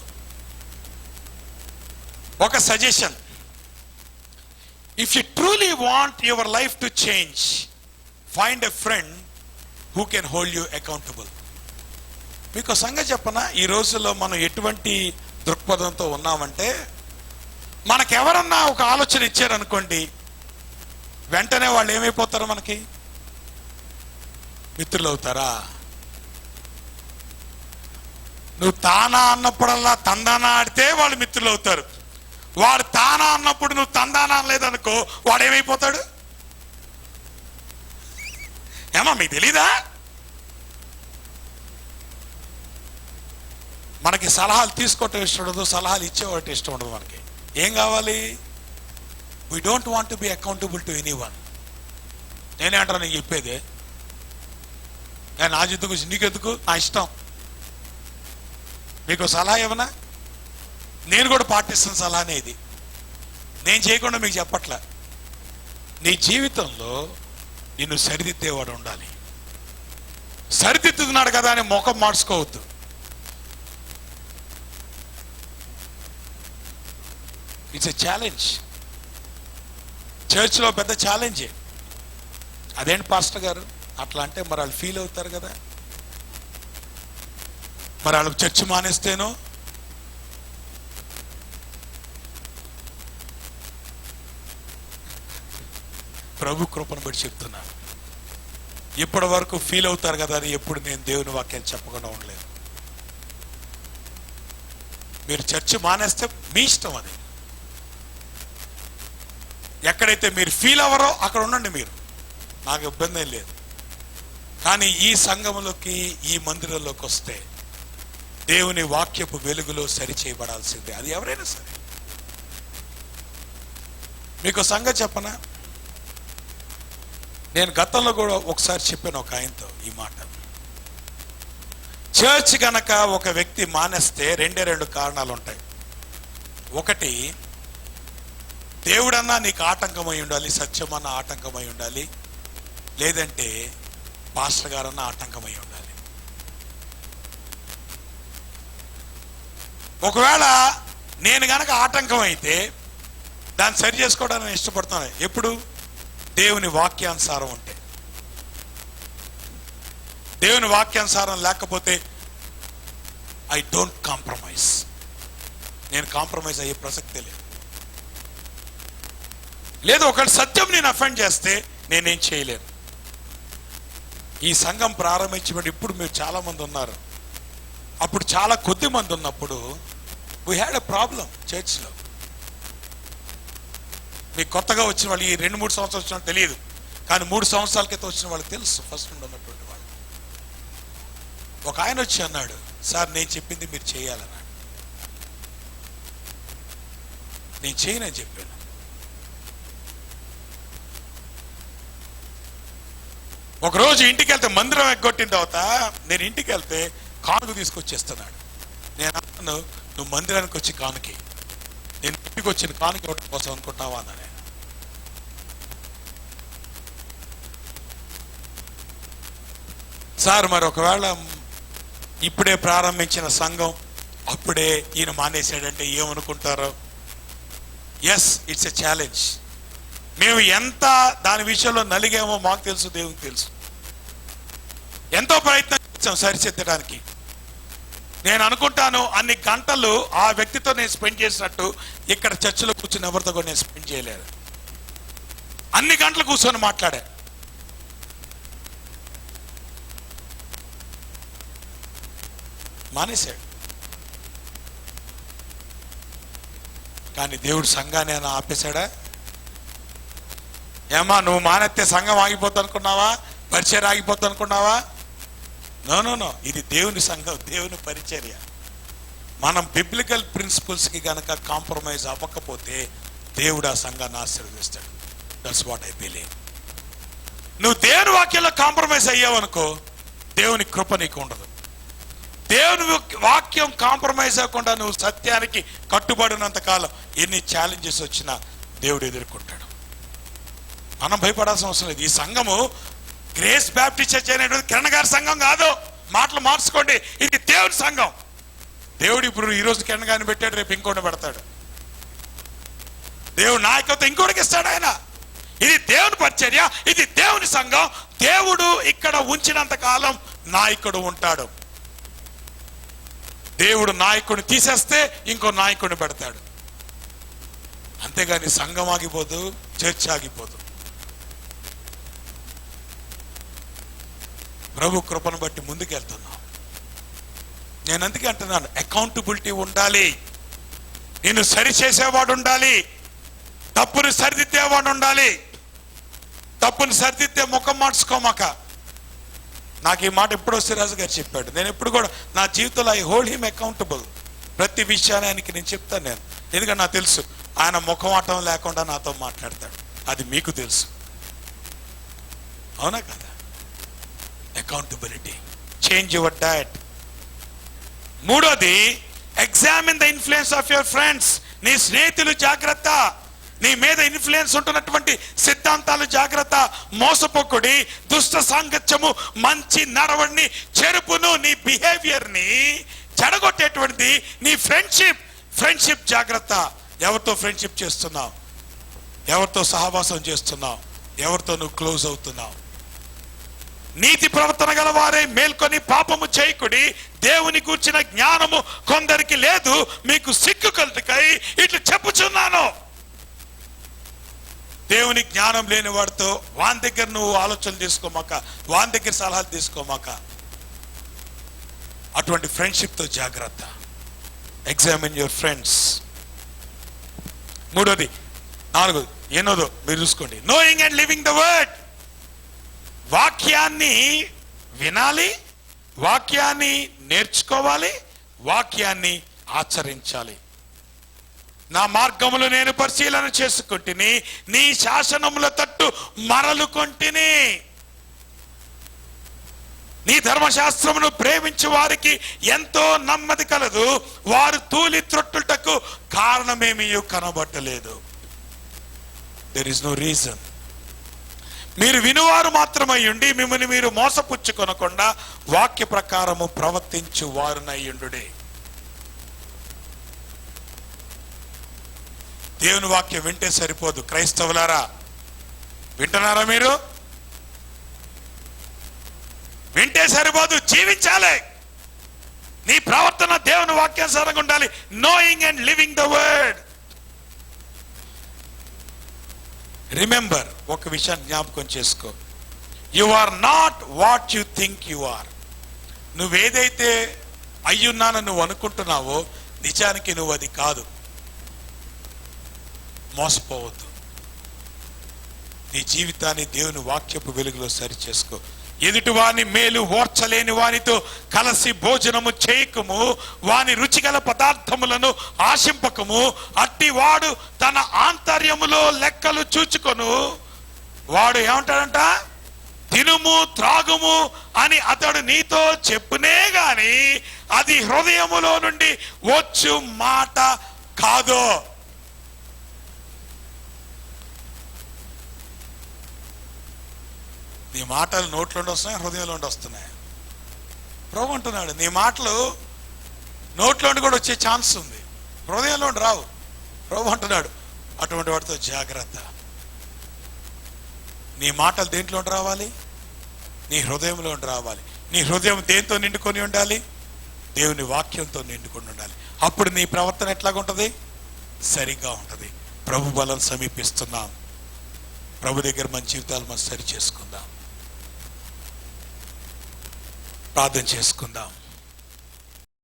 ఒక suggestion, if you truly want your life to change, find a friend who can hold you accountable. మీకు సంగతి చెప్పనా, ఈ రోజుల్లో మనం ఎటువంటి దృక్పథంతో ఉన్నామంటే, మనకెవరన్నా ఒక ఆలోచన ఇచ్చారనుకోండి, వెంటనే వాళ్ళు ఏమైపోతారు? మనకి మిత్రులు అవుతారా? నువ్వు తానా అన్నప్పుడల్లా తందానా ఆడితే వాళ్ళు మిత్రులు అవుతారు. వాడు తానా అన్నప్పుడు నువ్వు తందానా అనలేదనుకో, వాడు ఏమైపోతాడు? ఏమా మీకు తెలీదా? మనకి సలహాలు తీసుకోవటం ఇష్టం ఉండదు, సలహాలు ఇచ్చేవాటి ఇష్టం ఉండదు. మనకి ఏం కావాలి? We don't want to be accountable to anyone. నేనే అంటాను, నీకు చెప్పేదే నా జీవితం గురించి నీకెందుకు, నా ఇష్టం. మీకు సలహా ఏమన్నా? నేను కూడా పాటిస్తున్న సలహానే ఇది. నేను చేయకుండా మీకు చెప్పట్లే. నీ జీవితంలో నిన్ను సరిదిద్దేవాడు ఉండాలి. సరిదిద్దుతున్నాడు కదా అని ముఖం మార్చుకోవద్దు. It's a challenge. చర్చ్లో పెద్ద ఛాలెంజే. అదేంటి పాస్టర్ గారు అట్లా అంటే, మరి వాళ్ళు ఫీల్ అవుతారు కదా. మరి వాళ్ళు చర్చ్ మానేస్తేనో, ప్రభు కృపను బట్టి చెప్తున్నాను, ఇప్పటి వరకు ఫీల్ అవుతారు కదా అని ఎప్పుడు నేను దేవుని వాక్యాన్ని చెప్పకుండా ఉండలేదు. మీరు చర్చ్ మానేస్తే మీ ఇష్టం. అది ఎక్కడైతే మీరు ఫీల్ అవ్వరో అక్కడ ఉండండి మీరు, నాకు ఇబ్బంది ఏం లేదు. కానీ ఈ సంఘంలోకి, ఈ మందిరంలోకి వస్తే దేవుని వాక్యపు వెలుగులో సరి చేయబడాల్సిందే, అది ఎవరైనా సరే. మీకు సంగతి చెప్పనా, నేను గతంలో కూడా ఒకసారి చెప్పాను ఒక ఆయనతో ఈ మాట. చర్చ్ గనక ఒక వ్యక్తి మానేస్తే రెండు కారణాలు ఉంటాయి. ఒకటి, దేవుడన్నా నీకు ఆటంకమై ఉండాలి, సత్యమన్నా ఆటంకమై ఉండాలి, లేదంటే పాస్టర్ గారన్నా ఆటంకమై ఉండాలి. ఒకవేళ నేను గనక ఆటంకం అయితే దాన్ని సరి చేసుకోవడానికి నేను ఇష్టపడుతున్నాను. ఎప్పుడు? దేవుని వాక్యానుసారం ఉంటే. దేవుని వాక్యానుసారం లేకపోతే ఐ డోంట్ కాంప్రమైజ్. నేను కాంప్రమైజ్ అయ్యే ప్రసక్తే లేదు. లేదు, ఒకటి సత్యం నేను అఫెండ్ చేస్తే నేనేం చేయలేను. ఈ సంఘం ప్రారంభించబడి ఇప్పుడు మీరు చాలా మంది ఉన్నారు. అప్పుడు చాలా కొద్ది మంది ఉన్నప్పుడు వీ హ్యాడ్ ఎ ప్రాబ్లం చర్చ్లో. మీకు కొత్తగా వచ్చిన వాళ్ళు, ఈ 2-3 సంవత్సరాలు వచ్చిన తెలియదు, కానీ 3 సంవత్సరాల క్రితం వచ్చిన వాళ్ళకి తెలుసు, ఫస్ట్ నుండి ఉన్నటువంటి వాళ్ళు. ఒక ఆయన వచ్చి అన్నాడు, సార్ నేను చెప్పింది మీరు చేయాలన్నాడు. నేను చేయనని చెప్పాను. ఒకరోజు ఇంటికి వెళ్తే, మందిరం ఎగ్గొట్టిన తర్వాత నేను ఇంటికి వెళ్తే కానుక తీసుకొచ్చేస్తున్నాడు. నేను అన్నాను, నువ్వు మందిరానికి వచ్చి కానుకి, నేను ఇంటికి వచ్చిన కానుక ఇవ్వడం కోసం అనుకుంటావా అన్నాను. సార్ మరి ఒకవేళ ఇప్పుడే ప్రారంభించిన సంఘం అప్పుడే ఈయన మానేశాడంటే ఏమనుకుంటారో? Yes, it's a challenge. మేము ఎంత దాని విషయంలో నలిగామో మాకు తెలుసు, దేవునికి తెలుసు. ఎంతో ప్రయత్నం చేశాం సరిచెత్తడానికి. నేను అనుకుంటాను అన్ని గంటలు ఆ వ్యక్తితో నేను స్పెండ్ చేసినట్టు ఇక్కడ చర్చిలో కూర్చుని ఎవరితో కూడా నేను స్పెండ్ చేయలేదు. అన్ని గంటలు కూర్చొని మాట్లాడా. మానేశాడు. కానీ దేవుడు సంఘాన్ని ఆయన ఆపేశాడా? ఏమా నువ్వు మానేస్తే సంఘం ఆగిపోతా అనుకున్నావా? పరిచర్య ఆగిపోతా అనుకున్నావా? నో, ఇది దేవుని సంఘం, దేవుని పరిచర్య. మనం బిబ్లికల్ ప్రిన్సిపల్స్కి గనక కాంప్రమైజ్ అవ్వకపోతే దేవుడు ఆ సంఘాన్ని ఆశీర్వదిస్తాడు. That's what I believe. నువ్వు దేవుని వాక్యంలో కాంప్రమైజ్ అయ్యావనుకో దేవుని కృప నీకు ఉండదు. దేవుని వాక్యం కాంప్రమైజ్ అవ్వకుండా నువ్వు సత్యానికి కట్టుబడినంత కాలం ఎన్ని ఛాలెంజెస్ వచ్చినా దేవుడు ఎదుర్కొంటాడు. మనం భయపడాల్సిన అవసరం లేదు. ఈ సంఘము గ్రేస్ బ్యాప్టిస్ట్ చర్చ్ అనేటువంటి కిరణ్ గారి సంఘం కాదు. మాటలు మార్చుకోండి, ఇది దేవుని సంఘం. దేవుడు ఇప్పుడు ఈరోజు కిరణ్ గారిని పెట్టాడు, రేపు ఇంకోటి పెడతాడు. దేవుడు నాయకత్వం ఇంకోటికి ఇస్తాడు ఆయన. ఇది దేవుని పరిచర్య, ఇది దేవుని సంఘం. దేవుడు ఇక్కడ ఉంచినంత కాలం నాయకుడు ఉంటాడు. దేవుడు నాయకుడిని తీసేస్తే ఇంకో నాయకుడిని పెడతాడు. అంతేగాని సంఘం ఆగిపోదు, చర్చ్ ఆగిపోదు. ప్రభు కృపను బట్టి ముందుకెళ్తున్నాం. నేను అందుకే అంటున్నాను, అకౌంటబిలిటీ ఉండాలి. నిన్ను సరిచేసేవాడు ఉండాలి, తప్పుని సరిదిద్దేవాడు ఉండాలి. తప్పుని సరిదిద్దే ముఖం మార్చుకోమాక. నాకు ఈ మాట ఎప్పుడో సిరాజు గారు చెప్పాడు. నేను ఎప్పుడు కూడా నా జీవితంలో ఐ హోల్డ్ హిమ్ అకౌంటబుల్. ప్రతి విషయాన్ని ఆయనకి నేను చెప్తాను. నేను ఎందుకంటే నాకు తెలుసు ఆయన ముఖమాటం లేకుండా నాతో మాట్లాడతాడు. అది మీకు తెలుసు, అవునా కదా? అకౌంటబిలిటీ. Change your diet. మూడోది, examine the influence of your friends. నీ స్నేహితులు జాగ్రత్త. నీ మీద ఇన్ఫ్లుయెన్స్ ఉంటున్నటువంటి సిద్ధాంతాలు జాగ్రత్త. మోసపోకుడి, దుష్ట సాంగత్యము, మంచి నడవడిని, చెరుపును, నీ బిహేవియర్ని చెడగొట్టేటువంటిది నీ ఫ్రెండ్షిప్ జాగ్రత్త. ఎవరితో ఫ్రెండ్షిప్ చేస్తున్నావు? ఎవరితో సహవాసం చేస్తున్నావు? ఎవరితో నువ్వు క్లోజ్ అవుతున్నావు? నీతి ప్రవర్తన గల వారే మేల్కొని పాపము చేయకుడి. దేవుని గూర్చిన జ్ఞానము కొందరికి లేదు, మీకు సిగ్గు కలుగుకై ఇట్లు చెప్పుచున్నాను. దేవుని జ్ఞానం లేని వాడితో వాని దగ్గర నువ్వు ఆలోచనలు తీసుకోమాక, వాని దగ్గర సలహాలు తీసుకోమాక. అటువంటి ఫ్రెండ్షిప్తో జాగ్రత్త. Examine your friends. మూడోది. నాలుగోది, ఎన్నోదో మీరు చూసుకోండి. Knowing and living the word. వాక్యాన్ని వినాలి, వాక్యాన్ని నేర్చుకోవాలి, వాక్యాన్ని ఆచరించాలి. నా మార్గములు నేను పరిశీలన చేసుకుంటుని, నీ శాసనముల తట్టు మరలుకొంటిని. నీ ధర్మశాస్త్రమును ప్రేమించు వారికి ఎంతో నెమ్మది కలదు. వారు తూలి త్రొట్టుటకు కారణమేమీ కనబట్టలేదు. There is no reason. మీరు వినువారు మాత్రమై ఉండి మిమ్మల్ని మీరు మోసపుచ్చుకొనకుండా వాక్య ప్రకారము ప్రవర్తించు వారునయ్యుండుడే. దేవుని వాక్యం వింటే సరిపోదు. క్రైస్తవులారా, వింటున్నారా? మీరు వింటే సరిపోదు, జీవించాలి. నీ ప్రవర్తన దేవుని వాక్యానుసారంగా ఉండాలి. Knowing and living the word. Remember, ఒక విషయాన్ని జ్ఞాపకం చేసుకో. You are not what you think you are. నువ్వేదైతే అయ్యున్నానని నువ్వు అనుకుంటున్నావో నిజానికి నువ్వు అది కాదు. మోసపోవద్దు. నీ జీవితాన్ని దేవుని వాక్యపు వెలుగులో సరి చేసుకో. ఎదుటి వాని మేలు ఓర్చలేని వానితో కలిసి భోజనము చేయకము, వాని రుచిగల పదార్థములను ఆశింపకము. అట్టి వాడు తన ఆంతర్యములో లెక్కలు చూచుకొను. వాడు ఏమంటాడంట? తినుము త్రాగుము అని అతడు నీతో చెప్పునే గాని అది హృదయములో నుండి వచ్చు మాట కాదు. నీ మాటలు నోట్లో వస్తున్నాయి, హృదయంలో వస్తున్నాయి. ప్రభు అంటున్నాడు, నీ మాటలు నోట్లోండి కూడా వచ్చే ఛాన్స్ ఉంది, హృదయంలో రావు. ప్రభు అంటున్నాడు, అటువంటి వాటితో జాగ్రత్త. నీ మాటలు దేంట్లో రావాలి? నీ హృదయంలో రావాలి. నీ హృదయం దేంతో నిండుకొని ఉండాలి? దేవుని వాక్యంతో నిండుకొని ఉండాలి. అప్పుడు నీ ప్రవర్తన ఎట్లాగుంటుంది? సరిగ్గా ఉంటుంది. ప్రభు బలం సమీపిస్తున్నాం. ప్రభు దగ్గర మన జీవితాలు మనం సరి చేసుకుందాం. ప్రార్థన చేసుకుందాం.